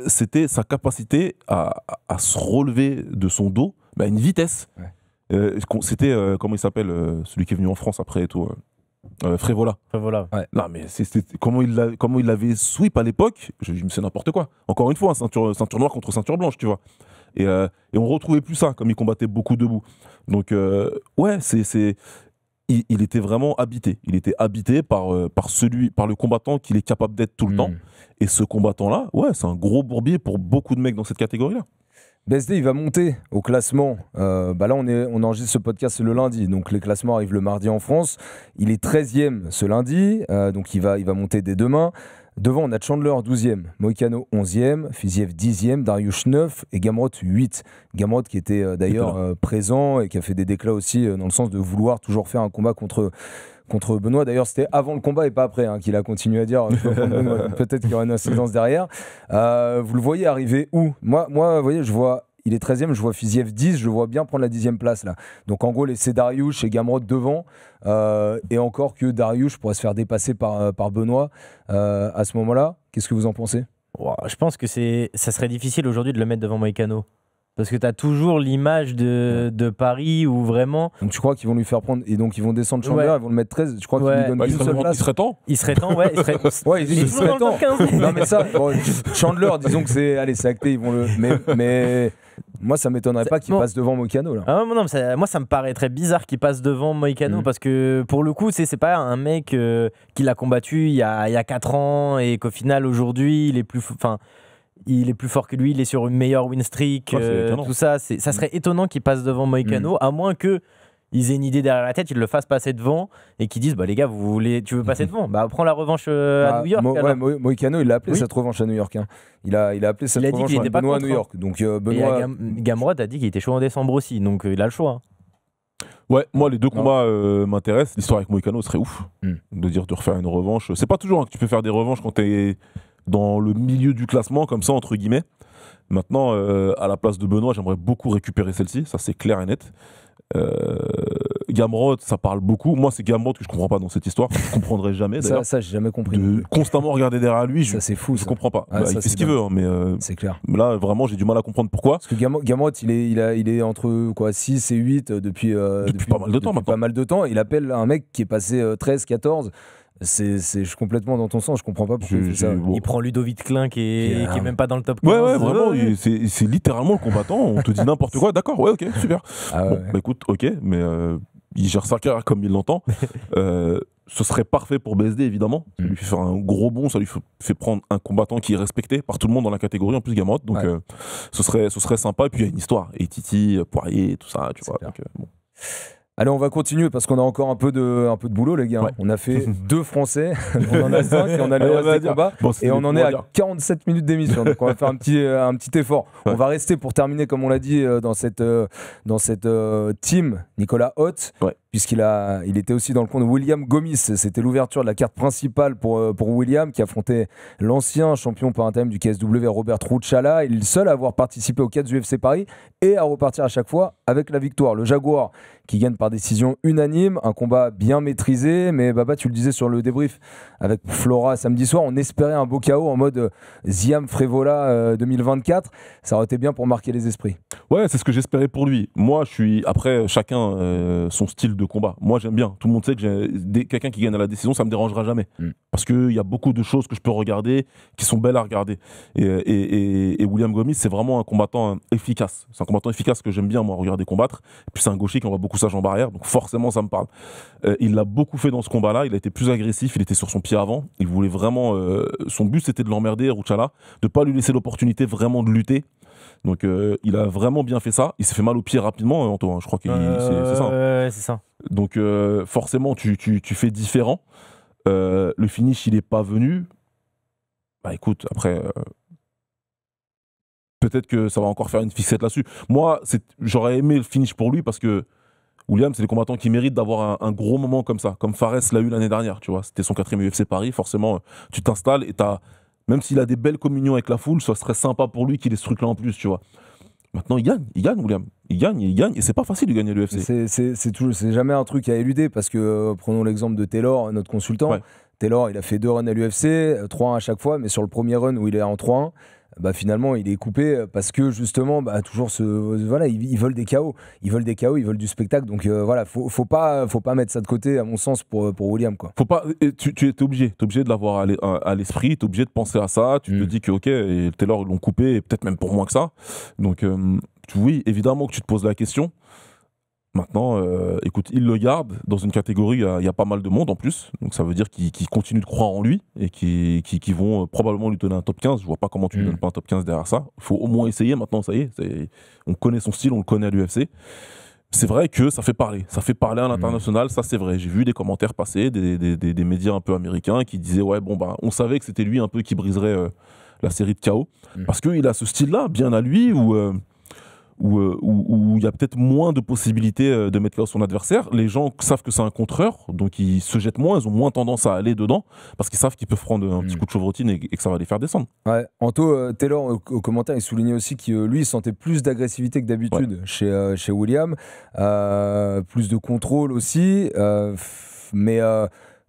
c'était sa capacité à se relever de son dos à une vitesse. Ouais. C'était, comment il s'appelle, celui qui est venu en France après et tout, Frévola. Voilà. Ouais. Non, mais comment il l'avait sweep à l'époque, je me c'est n'importe quoi. Encore une fois, ceinture noire contre ceinture blanche, tu vois. Et on retrouvait plus ça, comme il combattait beaucoup debout. Donc, ouais, il était vraiment habité. Il était habité par le combattant qu'il est capable d'être tout le temps. Et ce combattant-là, ouais, c'est un gros bourbier pour beaucoup de mecs dans cette catégorie-là. BSD, il va monter au classement. Là, on enregistre ce podcast le lundi, donc les classements arrivent le mardi en France. Il est 13e ce lundi, donc il va monter dès demain. Devant, on a Chandler 12e, Moïcano 11e, Fiziev 10e, Dariush 9 et Gamrot 8. Gamrot qui était d'ailleurs présent et qui a fait des déclats aussi dans le sens de vouloir toujours faire un combat contre Benoît. D'ailleurs, c'était avant le combat et pas après qu'il a continué à dire peut-être qu'il y aura une incidence derrière. Vous le voyez arriver où ? Moi, vous voyez, il est 13e, je vois Fiziev 10, je le vois bien prendre la 10e place là. Donc en gros, laisser Dariush et Gamrot devant, et encore que Dariush pourrait se faire dépasser par Benoît à ce moment-là. Qu'est-ce que vous en pensez ? Je pense que ça serait difficile aujourd'hui de le mettre devant Moïcano. Parce que tu as toujours l'image de Paris où vraiment. Donc tu crois qu'ils vont lui faire prendre et donc ils vont descendre Chandler, ils vont le mettre 13. Je crois qu'ils lui donnent une seule place. Il serait temps. Il serait temps, ouais. Il serait temps. Non mais ça, Chandler, disons que c'est acté, ils vont le. Mais moi ça m'étonnerait pas qu'il passe devant Moïcano là. Ah, non, moi ça me paraîtrait bizarre qu'il passe devant Moïcano parce que pour le coup c'est pas un mec qui l'a combattu il y a 4 ans et qu'au final aujourd'hui il est plus fort que lui, il est sur une meilleure win streak, tout ça. Ça serait étonnant qu'il passe devant Moïcano, à moins qu'ils aient une idée derrière la tête, ils le fassent passer devant et qu'ils disent les gars, tu veux passer devant ? Prends la revanche à New York. Moïcano, il a appelé cette revanche à New York. Il a appelé cette revanche à Benoît à New York. Donc, Benoît... Gamrot a dit qu'il était chaud en décembre aussi, donc il a le choix. Ouais, moi les deux combats m'intéressent. L'histoire avec Moïcano serait ouf. De refaire une revanche. C'est pas toujours que tu peux faire des revanches quand t'es dans le milieu du classement, comme ça, entre guillemets. Maintenant, à la place de Benoît, j'aimerais beaucoup récupérer celle-ci, ça c'est clair et net. Gamrot, ça parle beaucoup. Moi, c'est Gamrot que je comprends pas dans cette histoire. Je comprendrai jamais d'ailleurs. Ça, j'ai jamais compris. De constamment regarder derrière lui, ça c'est fou. Je comprends pas. Ah, il fait ce qu'il veut, mais c'est clair. Là, vraiment, j'ai du mal à comprendre pourquoi. Parce que Gamrot, il est entre 6 et 8 depuis pas mal de temps. Pas mal de temps. Il appelle un mec qui est passé 13, 14. Je suis complètement dans ton sens, je comprends pas pourquoi il fait ça. Il prend Ludovic Klein qui est même pas dans le top 15. Ouais, vraiment, c'est littéralement le combattant. On te dit n'importe quoi, d'accord, ouais, ok, super. Écoute, ok, mais il gère sa carrière comme il l'entend. Ce serait parfait pour BSD, évidemment. Ça lui fait faire un gros bond, ça lui fait prendre un combattant qui est respecté par tout le monde dans la catégorie, en plus Gamrot. Donc ce serait sympa. Et puis il y a une histoire. Et Titi, Poirier, tout ça, tu vois. Donc, bon. Allez, on va continuer parce qu'on a encore un peu de boulot, les gars. Ouais. On a fait 2 Français, on en a 5 et on a le reste des combats. Et on en est à 47 minutes d'émission. Donc on va faire un petit effort. Ouais. On va rester pour terminer, comme on l'a dit, dans cette team Nicolas Haute. Ouais. Puisqu'il était aussi dans le compte de William Gomis. C'était l'ouverture de la carte principale pour William, qui affrontait l'ancien champion par intérim du KSW, Robert Ruchala. Il est le seul à avoir participé aux 4 UFC Paris et à repartir à chaque fois avec la victoire. Le Jaguar qui gagne par décision unanime, un combat bien maîtrisé, mais Baba, tu le disais sur le débrief avec Flora samedi soir, on espérait un beau chaos en mode Ziam Frévola 2024. Ça aurait été bien pour marquer les esprits. Ouais, c'est ce que j'espérais pour lui. Moi, après, chacun son style de combat. Moi, j'aime bien. Tout le monde sait que quelqu'un qui gagne à la décision, ça me dérangera jamais. Parce qu'il y a beaucoup de choses que je peux regarder qui sont belles à regarder. Et William Gomis, c'est vraiment un combattant efficace. C'est un combattant efficace que j'aime bien, moi, regarder combattre. Et puis c'est un gaucher qui envoie beaucoup sa jambe arrière, donc forcément, ça me parle. Il l'a beaucoup fait dans ce combat-là. Il a été plus agressif. Il était sur son pied avant. Il voulait vraiment. Son but, c'était de l'emmerder, Ruchala, de pas lui laisser l'opportunité vraiment de lutter. Donc il a vraiment bien fait ça. Il s'est fait mal au pied rapidement, Antoine. Je crois que c'est ça. C'est ça. Donc forcément, tu fais différent. Le finish, il est pas venu. Bah écoute, après, peut-être que ça va encore faire une fixette là-dessus. Moi, j'aurais aimé le finish pour lui parce que William, c'est des combattants qui méritent d'avoir un gros moment comme ça, comme Fares l'a eu l'année dernière, tu vois. C'était son 4e UFC Paris, forcément, tu t'installes et même s'il a des belles communions avec la foule, ça serait sympa pour lui qu'il ait ce truc-là en plus, tu vois. Maintenant, il gagne, William. Il gagne, et c'est pas facile de gagner l'UFC. C'est jamais un truc à éluder, parce que, prenons l'exemple de Taylor, notre consultant. Ouais. Taylor, il a fait 2 runs à l'UFC, 3-1 à chaque fois, mais sur le premier run où il est en 3-1, finalement, il est coupé parce que justement, toujours ils veulent des KO. Ils veulent du spectacle. Donc faut pas mettre ça de côté, à mon sens, pour William, quoi. Faut pas. Tu es obligé de l'avoir à l'esprit. T'es obligé de penser à ça. Tu te dis que ok, et Taylor ils l'ont coupé, et peut-être même pour moins que ça. Donc oui, évidemment que tu te poses la question. Maintenant, écoute, il le garde dans une catégorie, il y a pas mal de monde en plus, donc ça veut dire qu'ils continuent de croire en lui et qu'ils vont probablement lui donner un top 15. Je vois pas comment tu lui donnes pas un top 15 derrière ça. Il faut au moins essayer. Maintenant, ça y est, on connaît son style, on le connaît à l'UFC. C'est vrai que ça fait parler à l'international, ça c'est vrai. J'ai vu des commentaires passer, des médias un peu américains qui disaient ouais on savait que c'était lui un peu qui briserait la série de KO parce qu'il a ce style-là bien à lui où il y a peut-être moins de possibilités de mettre KO son adversaire. Les gens savent que c'est un contreur, donc ils se jettent moins, ils ont moins tendance à aller dedans, parce qu'ils savent qu'ils peuvent prendre un petit coup de chevrotine et que ça va les faire descendre. Ouais. Anto, Taylor, au commentaire, il soulignait aussi que lui, il sentait plus d'agressivité que d'habitude chez William, plus de contrôle aussi, mais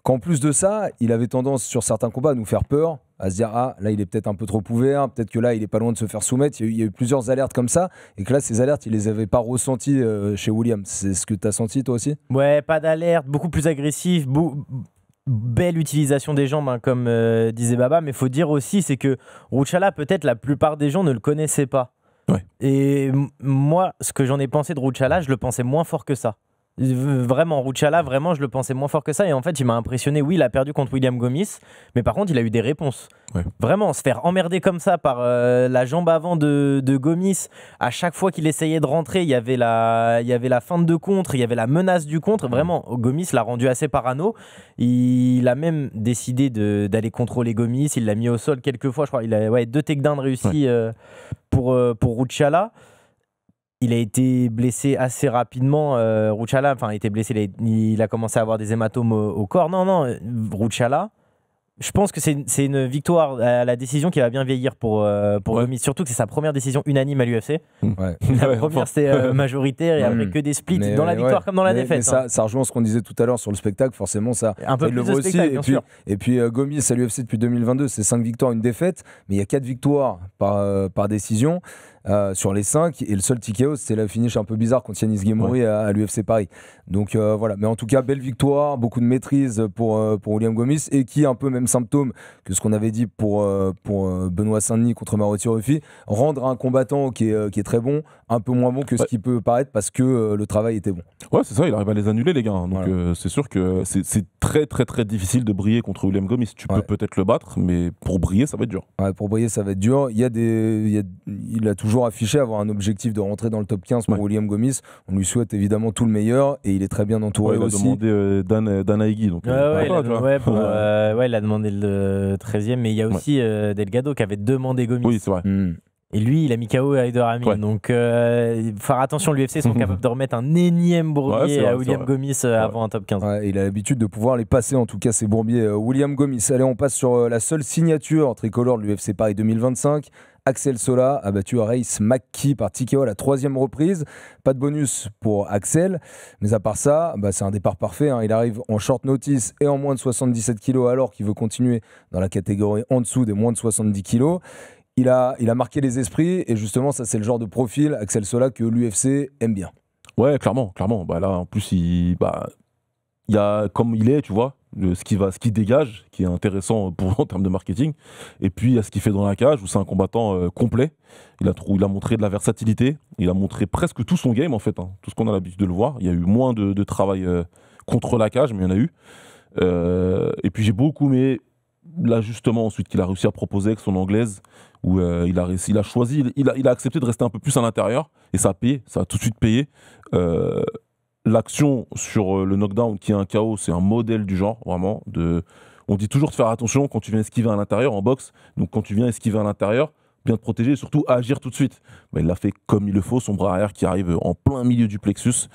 qu'en plus de ça, il avait tendance sur certains combats à nous faire peur, à se dire là il est peut-être un peu trop ouvert, peut-être que là il est pas loin de se faire soumettre. Il y a eu plusieurs alertes comme ça, et que là ces alertes il les avait pas ressenties chez William. C'est ce que tu as senti toi aussi? Ouais, pas d'alerte, beaucoup plus agressif, belle utilisation des jambes, comme disait Baba, mais faut dire aussi c'est que Ruchala, peut-être la plupart des gens ne le connaissaient pas. Ouais. Et moi, ce que j'en ai pensé de Ruchala, je le pensais moins fort que ça. Vraiment, Ruchala, vraiment, je le pensais moins fort que ça. Et en fait, il m'a impressionné. Oui, il a perdu contre William Gomis, mais par contre, il a eu des réponses. Ouais. Vraiment, se faire emmerder comme ça par la jambe avant de Gomis, à chaque fois qu'il essayait de rentrer, il y avait la feinte de contre, il y avait la menace du contre. Vraiment, Gomis l'a rendu assez parano. Il a même décidé d'aller contrôler Gomis. Il l'a mis au sol quelques fois, je crois. Il a 2 takedowns réussis pour Ruchala. Il a été blessé assez rapidement. Ruchala, il était blessé, il a commencé à avoir des hématomes au corps. Non, Ruchala, je pense que c'est une victoire à la décision qui va bien vieillir pour Gomis. Surtout que c'est sa première décision unanime à l'UFC. Ouais. La première, c'était majoritaire et après que des splits dans la victoire comme dans la défaite. Mais ça rejoint ce qu'on disait tout à l'heure sur le spectacle. Forcément, ça un peu il plus le voit de spectacle, aussi. Et puis Gomis à l'UFC depuis 2022, c'est 5 victoires, 1 défaite. Mais il y a 4 victoires par décision. Sur les 5, et le seul TKO c'était la finish un peu bizarre contre Yanis Guémouri à l'UFC Paris. Donc voilà, mais en tout cas belle victoire, beaucoup de maîtrise pour William Gomis, et qui a un peu même symptôme que ce qu'on avait dit pour Benoît Saint-Denis contre Maruti Rufi, rendre un combattant qui est très bon un peu moins bon que ce qui peut paraître, parce que le travail était bon. Ouais, c'est ça, il arrive à les annuler les gars, donc voilà. C'est sûr que c'est très très très difficile de briller contre William Gomis. Tu peux peut-être le battre, mais pour briller ça va être dur. Ouais, pour briller ça va être dur. Il a toujours affiché avoir un objectif de rentrer dans le top 15 pour William Gomis. On lui souhaite évidemment tout le meilleur, et il est très bien entouré aussi. Il a demandé Dan Aigui. Donc, il a demandé le 13e, mais il y a aussi Delgado qui avait demandé Gomis. Oui, c'est vrai. Et lui, il a mis KO à Haider Amin. Donc, faire attention, l'UFC sont capables de remettre un énième bourbier à William Gomis avant un top 15. Ouais, il a l'habitude de pouvoir les passer, en tout cas, ces bourbiers. William Gomis. Allez, on passe sur la seule signature tricolore de l'UFC Paris 2025. Axel Sola a battu Reis McKee par TKO à la 3e reprise. Pas de bonus pour Axel, mais à part ça, c'est un départ parfait. Il arrive en short notice et en moins de 77 kg, alors qu'il veut continuer dans la catégorie en dessous des moins de 70 kg. Il a marqué les esprits, et justement, ça c'est le genre de profil, Axel Sola, que l'UFC aime bien. Ouais, clairement. Là, en plus, il y a comme il est, tu vois, ce qui dégage, qui est intéressant en termes de marketing. Et puis il y a ce qu'il fait dans la cage, où c'est un combattant complet. Il a montré de la versatilité, il a montré presque tout son game en fait, tout ce qu'on a l'habitude de le voir. Il y a eu moins de travail contre la cage, mais il y en a eu. Et puis j'ai beaucoup aimé l'ajustement ensuite qu'il a réussi à proposer avec son anglaise, où il a choisi, il a accepté de rester un peu plus à l'intérieur, et ça a payé, ça a tout de suite payé. L'action sur le knockdown qui est un KO, c'est un modèle du genre, vraiment. On dit toujours de faire attention quand tu viens esquiver à l'intérieur en boxe. Donc quand tu viens esquiver à l'intérieur, bien te protéger et surtout agir tout de suite. Mais il l'a fait comme il le faut, son bras arrière qui arrive en plein milieu du plexus,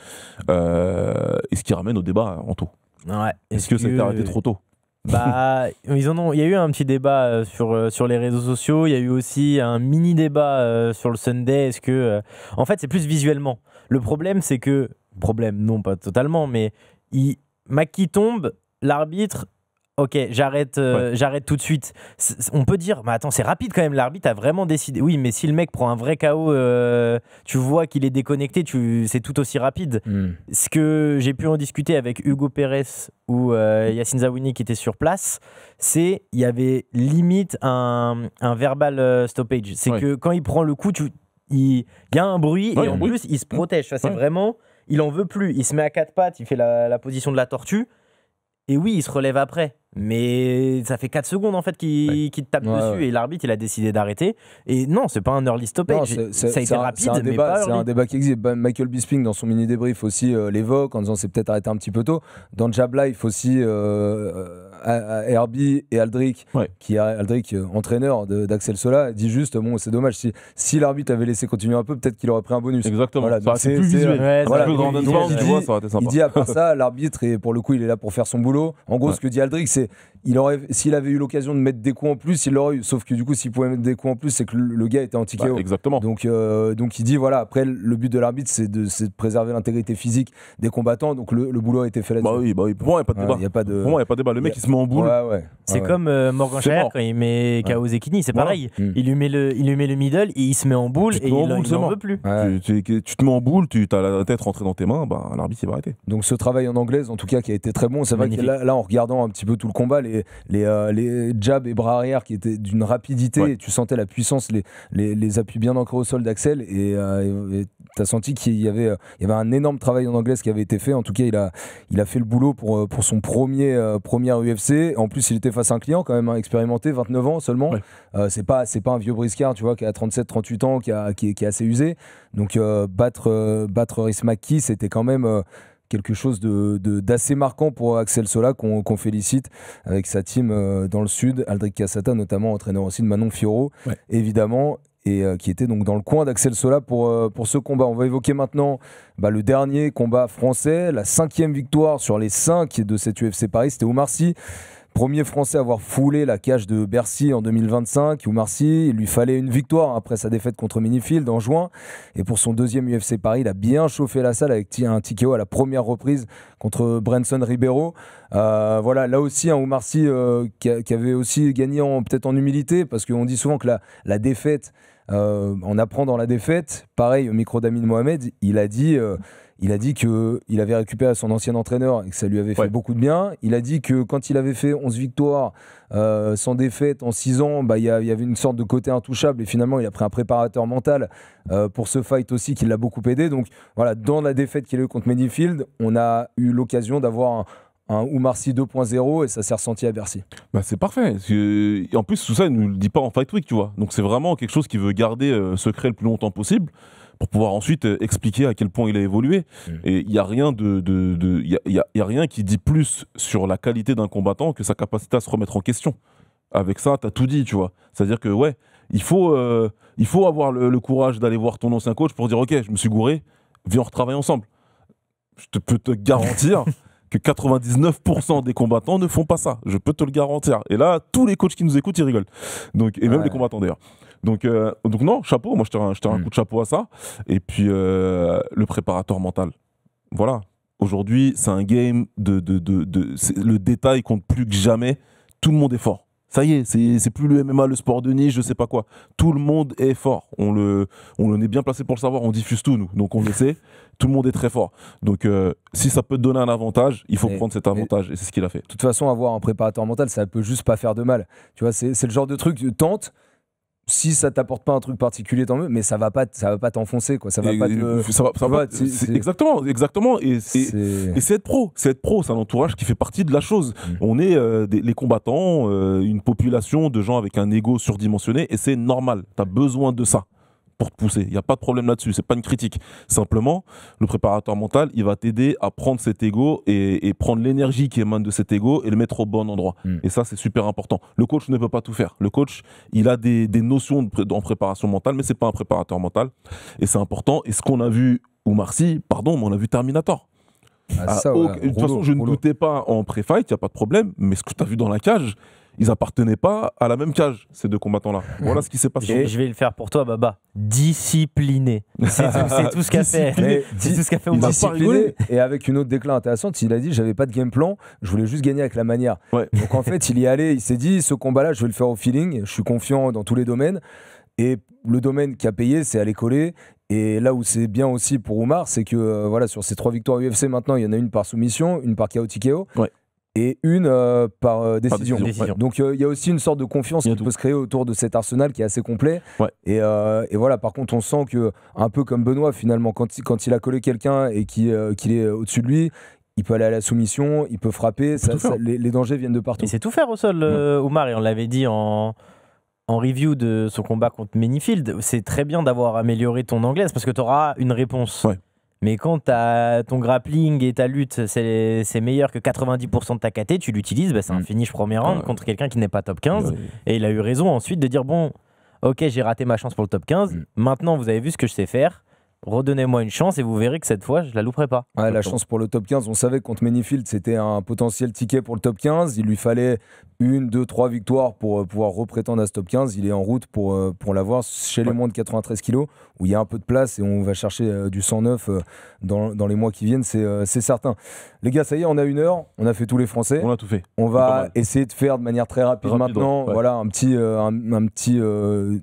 et ce qui ramène au débat en tout. Ouais. Est-ce que ça a été arrêté trop tôt? Bah, il y a eu un petit débat sur les réseaux sociaux. Il y a eu aussi un mini débat sur le Sunday. Est-ce que, en fait, c'est plus visuellement. Le problème, c'est que, non pas totalement, mais Maki tombe, l'arbitre. Ok, j'arrête tout de suite. On peut dire, mais attends, c'est rapide quand même, l'arbitre a vraiment décidé. Oui, mais si le mec prend un vrai KO, tu vois qu'il est déconnecté, c'est tout aussi rapide. Ce que j'ai pu en discuter avec Hugo Pérez ou Yacine Zaouini qui était sur place, c'est il y avait limite un verbal stoppage. C'est que quand il prend le coup, il y a un bruit et en plus, il se protège. Ça, c'est vraiment, il en veut plus. Il se met à quatre pattes, il fait la position de la tortue. Et oui, il se relève après. Mais ça fait 4 secondes en fait qu'il te tape dessus et l'arbitre il a décidé d'arrêter. Et non, c'est pas un early stoppage. Non, ça a été rapide, mais pas early. C'est un débat qui existe. Michael Bisping dans son mini débrief aussi l'évoque en disant c'est peut-être arrêté un petit peu tôt. Dans Jab Life aussi, Herbie et Aldric, qui est Aldric entraîneur d'Axel Sola, dit juste bon c'est dommage si l'arbitre avait laissé continuer un peu, peut-être qu'il aurait pris un bonus. Exactement. Voilà, c'est plus visuel. Ça aurait été sympa. Il dit à part ça, l'arbitre et pour le coup il est là pour faire son boulot. En gros, ce que dit Aldric, c'est s'il avait eu l'occasion de mettre des coups en plus, il l'aurait eu. Sauf que du coup, s'il pouvait mettre des coups en plus, c'est que le gars était anti-KO. Exactement. Donc il dit voilà, après le but de l'arbitre, c'est de préserver l'intégrité physique des combattants. Donc le boulot a été fait là-dessus. Bah oui. Pour moi, il n'y a pas de débat. Pour moi, il n'y a pas de débat. Le mec, il se met en boule. C'est comme Morgan Schreier quand il met KO Zekini, c'est pareil. Il lui met le middle et il se met en boule et il n'en veut plus. Tu te mets en boule, tu as la tête rentrée dans tes mains, l'arbitre il va arrêter. Donc ce travail en anglaise, en tout cas, qui a été très bon. C'est vrai que là, en regardant un petit peu tout le combat, les jabs et bras arrière qui étaient d'une rapidité, tu sentais la puissance, les appuis bien ancrés au sol d'Axel et tu as senti qu'il y avait un énorme travail en anglaise qui avait été fait. En tout cas, il a fait le boulot pour son premier UFC. En plus, il était face à un client quand même expérimenté, 29 ans seulement. C'est pas un vieux briscard, tu vois, qui a 37-38 ans, qui est assez usé. Donc battre Rhys McKee, c'était quand même quelque chose d'assez marquant pour Axel Sola qu'on félicite avec sa team dans le sud, Aldric Cassata notamment, entraîneur aussi de Manon Fiorot évidemment, et qui était donc dans le coin d'Axel Sola pour ce combat. On va évoquer maintenant le dernier combat français, la 5e victoire sur les 5 de cette UFC Paris, c'était Oumar Sy. Premier Français à avoir foulé la cage de Bercy en 2025. Oumar Sy, il lui fallait une victoire après sa défaite contre Minifield en juin. Et pour son 2e UFC Paris, il a bien chauffé la salle avec un TKO à la première reprise contre Branson Ribeiro. Voilà, là aussi, un Oumar Sy qui avait aussi gagné peut-être en humilité, parce qu'on dit souvent que la défaite, on apprend dans la défaite. Pareil, au micro d'Amin Mohamed, il a dit qu'il avait récupéré son ancien entraîneur et que ça lui avait fait beaucoup de bien. Il a dit que quand il avait fait 11 victoires sans défaite en 6 ans, il y avait une sorte de côté intouchable et finalement il a pris un préparateur mental pour ce fight aussi qui l'a beaucoup aidé. Donc voilà, dans la défaite qu'il a eu contre Minifield, on a eu l'occasion d'avoir un Oumar Sy 2.0 et ça s'est ressenti à Bercy. C'est parfait. En plus, tout ça, il ne nous le dit pas en Fight Week, tu vois. Donc c'est vraiment quelque chose qu'il veut garder secret le plus longtemps possible pour pouvoir ensuite expliquer à quel point il a évolué. Et il n'y a rien y a rien qui dit plus sur la qualité d'un combattant que sa capacité à se remettre en question. Avec ça, tu as tout dit, tu vois. C'est-à-dire que, il faut avoir le courage d'aller voir ton ancien coach pour dire « Ok, je me suis gouré, viens, on retravaille ensemble. » Je peux te garantir que 99% des combattants ne font pas ça. Je peux te le garantir. Et là, tous les coachs qui nous écoutent, ils rigolent. Et même les combattants, d'ailleurs. Donc non, chapeau, moi je tire un coup de chapeau à ça. Et puis le préparateur mental. Voilà. Aujourd'hui, c'est un game le détail compte plus que jamais. Tout le monde est fort. Ça y est, c'est plus le MMA, le sport de niche, je sais pas quoi. Tout le monde est fort. On est bien placé pour le savoir, on diffuse tout, nous. Donc on le sait, tout le monde est très fort. Donc si ça peut te donner un avantage, il faut prendre cet avantage. Et c'est ce qu'il a fait. De toute façon, avoir un préparateur mental, ça peut juste pas faire de mal. Tu vois, c'est le genre de truc, tente. Si ça t'apporte pas un truc particulier, tant mieux, mais ça va pas t'enfoncer, quoi. Ça va pas te... Exactement. Et c'est être pro. C'est un entourage qui fait partie de la chose. On est les combattants, une population de gens avec un ego surdimensionné, et c'est normal. T'as besoin de ça. pour te pousser. Il n'y a pas de problème là-dessus, c'est pas une critique. Simplement, le préparateur mental, il va t'aider à prendre cet ego et prendre l'énergie qui émane de cet ego et le mettre au bon endroit. Et ça, c'est super important. Le coach ne peut pas tout faire. Le coach, il a des notions en préparation mentale, mais c'est pas un préparateur mental. Et c'est important. Et ce qu'on a vu, Oumar Sy, pardon, mais on a vu Terminator. De toute façon, je ne doutais pas en pré-fight, il n'y a pas de problème, mais ce que tu as vu dans la cage, ils appartenaient pas à la même cage, ces deux combattants-là. Voilà ce qui s'est passé. Je vais le faire pour toi, Baba. Discipliné. C'est tout ce qu'a fait. C'est tout ce qu'a fait Oumar. Discipliné. Et avec une autre déclat intéressante, il a dit j'avais pas de game plan, je voulais juste gagner avec la manière. Ouais. Donc en fait, il y allait, il s'est dit ce combat-là, je vais le faire au feeling, je suis confiant dans tous les domaines. Et le domaine qui a payé, c'est aller coller. Et là où c'est bien aussi pour Oumar, c'est que voilà, sur ces 3 victoires UFC maintenant, il y en a une par soumission, une par KO TKO. Ouais. Et une par décision. Ouais. Donc il y a aussi une sorte de confiance qui peut se créer autour de cet arsenal qui est assez complet. Ouais. Et voilà, par contre, on sent que, un peu comme Benoît, finalement, quand il a collé quelqu'un et qu'il est au-dessus de lui, il peut aller à la soumission, il peut frapper, les dangers viennent de partout. Et c'est tout faire au sol, Oumar, et on l'avait dit en review de son combat contre Menifield. C'est très bien d'avoir amélioré ton anglaise parce que tu auras une réponse. Ouais. Mais quand ton grappling et ta lutte, c'est meilleur que 90% de ta KT, tu l'utilises, c'est un finish premier round contre quelqu'un qui n'est pas top 15. Et il a eu raison ensuite de dire, bon, ok, j'ai raté ma chance pour le top 15, maintenant vous avez vu ce que je sais faire, redonnez-moi une chance et vous verrez que cette fois, je la louperai pas. Ouais, la chance pour le top 15, on savait que contre Menifield, c'était un potentiel ticket pour le top 15. Il lui fallait 1, 2, 3 victoires pour pouvoir reprétendre à ce top 15. Il est en route pour l'avoir chez les moins de 93 kilos, où il y a un peu de place et on va chercher du 109 dans les mois qui viennent, c'est certain. Les gars, ça y est, on a 1 heure, on a fait tous les Français. On a tout fait. On va essayer de faire de manière très rapide maintenant. Ouais. Voilà, un petit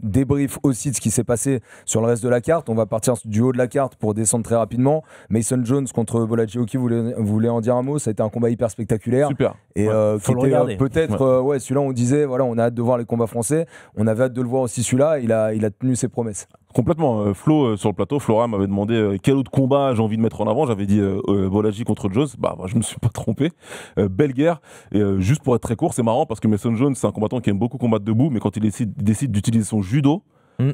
débrief aussi de ce qui s'est passé sur le reste de la carte. On va partir du haut de la carte pour descendre très rapidement. Mason Jones contre Bolachioki, vous voulez en dire un mot? Ça a été un combat hyper spectaculaire. Super. Et faut le regarder. Peut-être, celui-là, on disait, voilà, on a hâte de voir les combats français. On avait hâte de le voir aussi celui-là. Il a tenu ses promesses. Complètement. Flo, sur le plateau, Flora m'avait demandé quel autre combat j'ai envie de mettre en avant. J'avais dit Bolaji contre Jones. Je me suis pas trompé. Belle guerre. Et juste pour être très court, c'est marrant parce que Mason Jones, c'est un combattant qui aime beaucoup combattre debout, mais quand il décide d'utiliser son judo,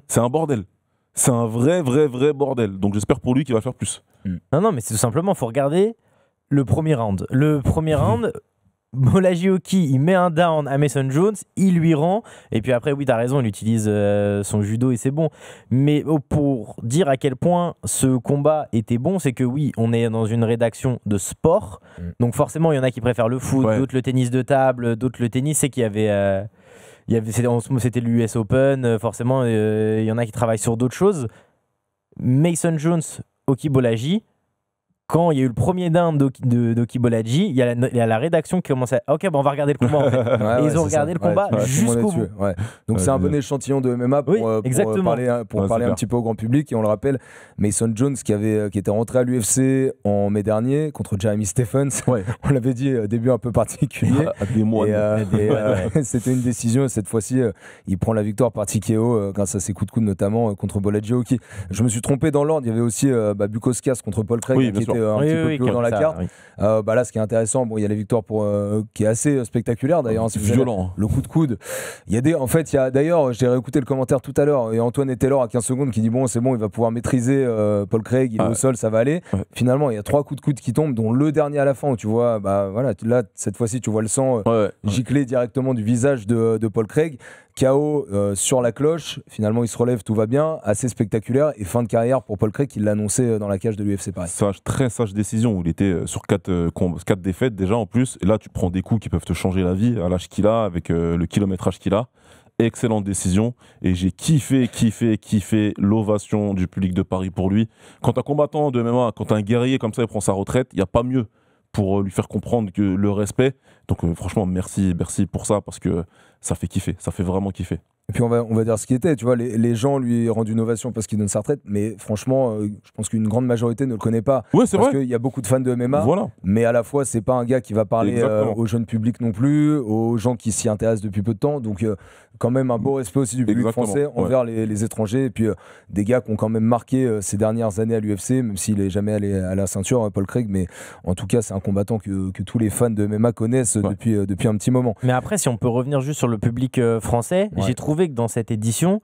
c'est un bordel. C'est un vrai bordel. Donc j'espère pour lui qu'il va faire plus. Non, mais c'est tout simplement, il faut regarder le premier round. Le premier round, Bolachioki, il met un down à Mason Jones, il lui rend, et puis après, oui, t'as raison, il utilise son judo et c'est bon. Mais pour dire à quel point ce combat était bon, c'est que oui, on est dans une rédaction de sport, donc forcément, il y en a qui préfèrent le foot, d'autres le tennis de table, d'autres le tennis, c'est qu'il y avait... c'était l'US Open, forcément, il y en a qui travaillent sur d'autres choses. Mason Jones, Oki Bolaji, quand il y a eu le premier down d'Oki Bolaji, il y a la rédaction qui commençait à on va regarder le combat en fait. Et ils ont regardé le combat jusqu'au bout. Donc c'est un bon échantillon de MMA pour parler un petit peu au grand public. Et on le rappelle, Mason Jones qui était rentré à l'UFC en mai dernier contre Jeremy Stephens. On l'avait dit, début un peu particulier. C'était une décision. Cette fois-ci, il prend la victoire par TKO grâce à ses coups de coude notamment contre Bolachioki. Je me suis trompé dans l'ordre. Il y avait aussi Bukauskas contre Paul Craig qui était un petit peu plus haut dans la carte. Là, ce qui est intéressant, il y a la victoire qui est assez spectaculaire d'ailleurs. C'est violent. Le coup de coude. D'ailleurs, j'ai réécouté le commentaire tout à l'heure et Antoine et Taylor à 15 secondes qui dit c'est bon, il va pouvoir maîtriser Paul Craig, il est au sol, ça va aller. Finalement, il y a 3 coups de coude qui tombent, dont le dernier à la fin où tu vois, là, cette fois-ci, tu vois le sang gicler directement du visage de Paul Craig. KO sur la cloche, finalement il se relève, tout va bien, assez spectaculaire et fin de carrière pour Paul Craig qui l'a annoncé dans la cage de l'UFC Paris. Très sage décision où il était sur 4 défaites déjà en plus, et là tu prends des coups qui peuvent te changer la vie à l'âge qu'il a, avec le kilométrage qu'il a. Excellente décision et j'ai kiffé l'ovation du public de Paris pour lui. Quand un combattant de MMA, quand un guerrier comme ça il prend sa retraite, il n'y a pas mieux pour lui faire comprendre que le respect. Donc franchement merci pour ça parce que ça fait kiffer, ça fait vraiment kiffer. Et puis on va dire ce qui était, tu vois, les gens lui rendent une ovation parce qu'il donne sa retraite, mais franchement, je pense qu'une grande majorité ne le connaît pas. Ouais, c'est parce vrai. qu'il y a beaucoup de fans de MMA, mais à la fois c'est pas un gars qui va parler au jeune public non plus, aux gens qui s'y intéressent depuis peu de temps, donc quand même un beau respect aussi du public français envers les étrangers, et puis des gars qui ont quand même marqué ces dernières années à l'UFC, même s'il est jamais allé à la ceinture, Paul Craig, mais en tout cas c'est un combattant que tous les fans de MMA connaissent depuis un petit moment. Mais après, si on peut revenir juste sur le public français, j'ai trouvé que dans cette édition,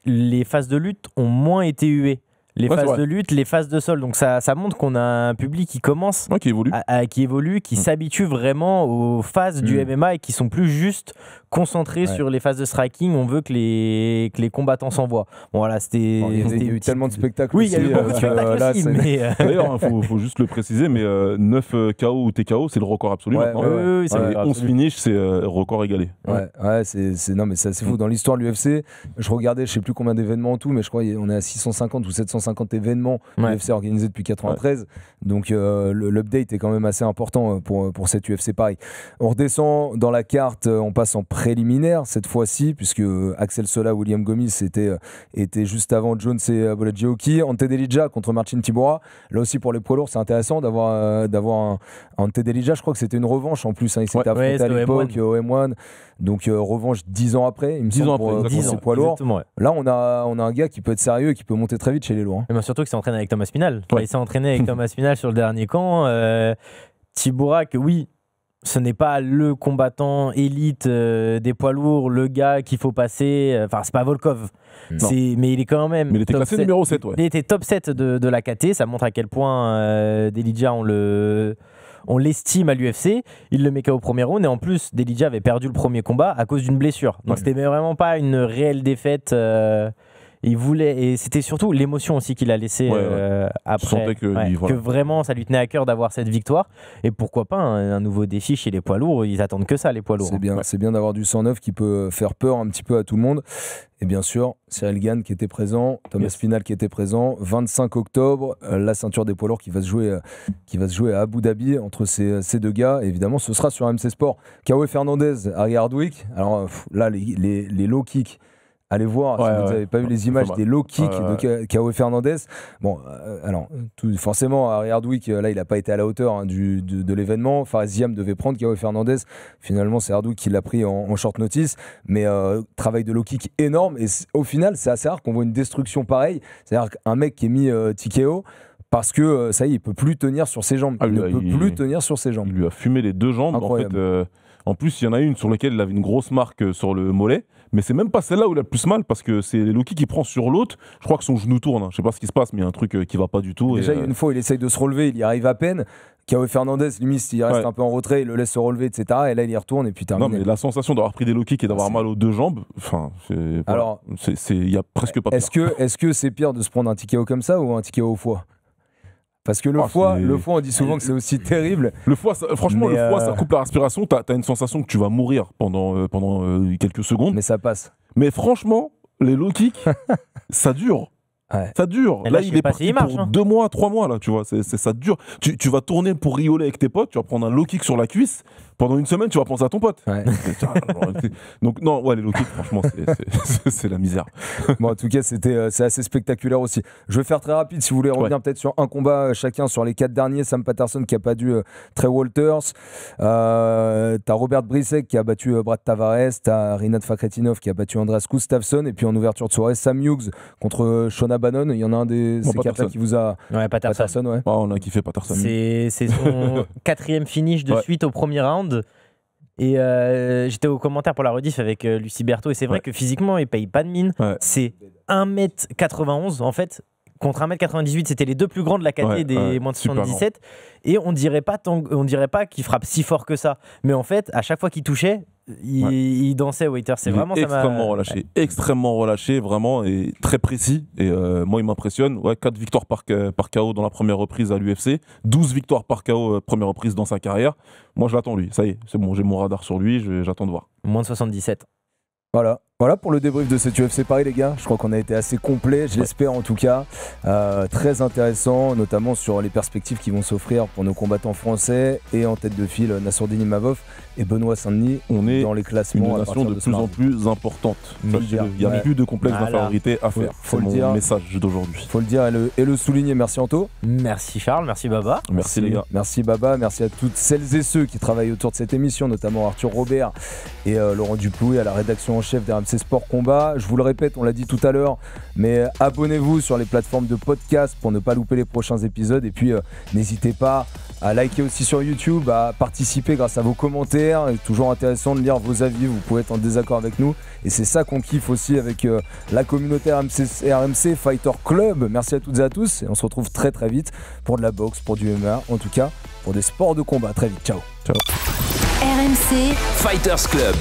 les phases de lutte ont moins été huées. Les Ouais, c'est phases vrai. de lutte, les phases de sol. Donc ça montre qu'on a un public qui commence, Ouais, qui évolue. qui évolue, qui s'habitue vraiment aux phases du MMA et qui sont plus juste concentrés sur les phases de striking. On veut que les combattants s'envoient. Bon voilà, c'était... Bon, il y a c'était eu tellement de spectacles. Oui, il y a eu aussi, beaucoup de spectacles là, aussi, c'est- mais... D'ailleurs, faut juste le préciser, mais 9 KO ou TKO, c'est le record absolu Ouais, maintenant. ouais, oui, c'est Et le record 11 absolu. finishes, c'est record égalé. Ouais, non, mais c'est assez fou. Dans l'histoire de l'UFC, je regardais, je sais plus combien d'événements en tout, mais je crois qu'on est à 650 ou 750 événements l'UFC organisés depuis 93. Donc l'update est quand même assez important pour cette UFC Paris. On redescend dans la carte, on passe en préliminaire cette fois-ci, puisque Axel Sola, William Gomis était juste avant Jones et Boledjioki. Ante Delija contre Marcin Tybura. Là aussi pour les poids lourds, c'est intéressant d'avoir un Ante Delija. Je crois que c'était une revanche en plus. Il s'était affronté c'était à au l'époque M1. au M1. Donc revanche 10 ans après, il me 10 semble, ans pour, après, pour 10 ces ans, poids lourds. Exactement, ouais. Là, on a un gars qui peut être sérieux et qui peut monter très vite chez les lourds. Mais surtout qu'il s'est entraîné avec Thomas Spinal. Ouais. Il s'est entraîné avec Thomas Spinal sur le dernier camp. Tybura, que oui, ce n'est pas le combattant élite des poids lourds, le gars qu'il faut passer. Enfin, c'est pas Volkov. Mais il est quand même. Mais il était top classé 7. numéro 7, ouais. Il était top 7 de la KT. Ça montre à quel point Delija, on l'estime à l'UFC. Il le met KO au premier round. Et en plus, Delija avait perdu le premier combat à cause d'une blessure. Donc, c'était vraiment pas une réelle défaite. Il voulait, et c'était surtout l'émotion aussi qu'il a laissé après. Je sentais que, voilà. Que vraiment ça lui tenait à cœur d'avoir cette victoire. Et pourquoi pas un nouveau défi chez les poids lourds. Ils attendent que ça, les poids lourds. C'est bien d'avoir du 109 qui peut faire peur un petit peu à tout le monde. Et bien sûr, Cyril Gane qui était présent, Thomas Spinal qui était présent. 25 octobre, la ceinture des poids lourds qui va se jouer à Abu Dhabi entre ces deux gars. Et évidemment, ce sera sur MC Sport. K.O. Fernandez, Harry Hardwick. Alors là, les low kicks. Allez voir, si vous n'avez pas vu les images des low kicks de K.O. Fernandez. Bon, alors, forcément, Harry Hardwick, là, il n'a pas été à la hauteur de l'événement. Fares Ziam devait prendre K.O. Fernandez. Finalement, c'est Hardwick qui l'a pris en short notice. Mais travail de low kick énorme. Et au final, c'est assez rare qu'on voit une destruction pareille. C'est-à-dire qu'un mec qui est mis TKO, parce que ça y est, il peut plus tenir sur ses jambes. Il ne peut plus tenir sur ses jambes. Il lui a fumé les deux jambes. Incroyable. En fait, en plus, il y en a une sur laquelle il avait une grosse marque sur le mollet. Mais c'est même pas celle-là où il a le plus mal parce que c'est Loki qui prend sur l'autre. Je crois que son genou tourne. Je sais pas ce qui se passe, mais il y a un truc qui va pas du tout. Déjà, une fois, il essaye de se relever, il y arrive à peine. K.O. Fernandez, limite, il reste un peu en retrait, il le laisse se relever, etc. Et là, il y retourne et puis terminé. Non, mais la sensation d'avoir pris des low kicks et d'avoir mal aux deux jambes, enfin, alors, il y a presque pas pire. Est-ce que c'est pire de se prendre un TKO comme ça ou un TKO au foie? Parce que le foie, on dit souvent que c'est aussi terrible. Le foie, franchement, le foie, ça coupe la respiration. T'as une sensation que tu vas mourir pendant quelques secondes. Mais ça passe. Mais franchement, les low kicks, ça dure. Ouais. Ça dure. Là, il est parti pour 2 mois, 3 mois, là, tu vois. Ça dure. Tu vas tourner pour rigoler avec tes potes, tu vas prendre un low kick sur la cuisse. Pendant une semaine, tu vas penser à ton pote. Ouais. Donc, non, les low kicks, franchement, c'est la misère. Bon, en tout cas, c'est assez spectaculaire aussi. Je vais faire très rapide, si vous voulez revenir peut-être sur un combat chacun sur les 4 derniers. Sam Patterson qui a battu Trey Walters. T'as Robert Brissek qui a battu Brad Tavares. T'as Rinat Fakhretinov qui a battu Andreas Gustafsson. Et puis en ouverture de soirée, Sam Hughes contre Shona Bannon. Il y en a un ces 4-là qui vous a... Ouais, Patterson. Ouais. On a kiffé Patterson. C'est son 4e finish de suite au premier round. Et j'étais au commentaire pour la rediff avec Lucie Berthaud. Et c'est vrai que physiquement, il paye pas de mine. Ouais. C'est 1m91 en fait. Contre 1m98, c'était les deux plus grands de la KT des moins de 77. Et on dirait pas qu'il frappe si fort que ça. Mais en fait, à chaque fois qu'il touchait, il dansait, Waiter. C'est vraiment extrêmement relâché, vraiment, et très précis. Et moi, il m'impressionne. 4 victoires par KO dans la première reprise à l'UFC, 12 victoires par KO première reprise dans sa carrière. Moi, je l'attends, lui. Ça y est, c'est bon, j'ai mon radar sur lui, j'attends de voir. Moins de 77. Voilà pour le débrief de cette UFC Paris, les gars. Je crois qu'on a été assez complet, je l'espère en tout cas. Très intéressant, notamment sur les perspectives qui vont s'offrir pour nos combattants français. Et en tête de file, Nassourdine Imavov et Benoît Saint-Denis. On est dans les classements. Une nation de plus en plus importante. Il n'y a plus de complexe d'infériorité à faire. C'est mon message d'aujourd'hui. Faut le dire et le souligner. Merci Anto. Merci Charles, merci Baba. Merci les gars. Merci Baba, merci à toutes celles et ceux qui travaillent autour de cette émission, notamment Arthur Robert et Laurent Duploué à la rédaction en chef d'RMC RMC Sport Combat. Je vous le répète, on l'a dit tout à l'heure, mais abonnez-vous sur les plateformes de podcast pour ne pas louper les prochains épisodes. Et puis n'hésitez pas à liker aussi sur YouTube, à participer grâce à vos commentaires. C'est toujours intéressant de lire vos avis, vous pouvez être en désaccord avec nous. Et c'est ça qu'on kiffe aussi avec la communauté RMC Fighter Club. Merci à toutes et à tous et on se retrouve très très vite pour de la boxe, pour du MMA, en tout cas pour des sports de combat. Très vite, ciao. RMC Fighters Club.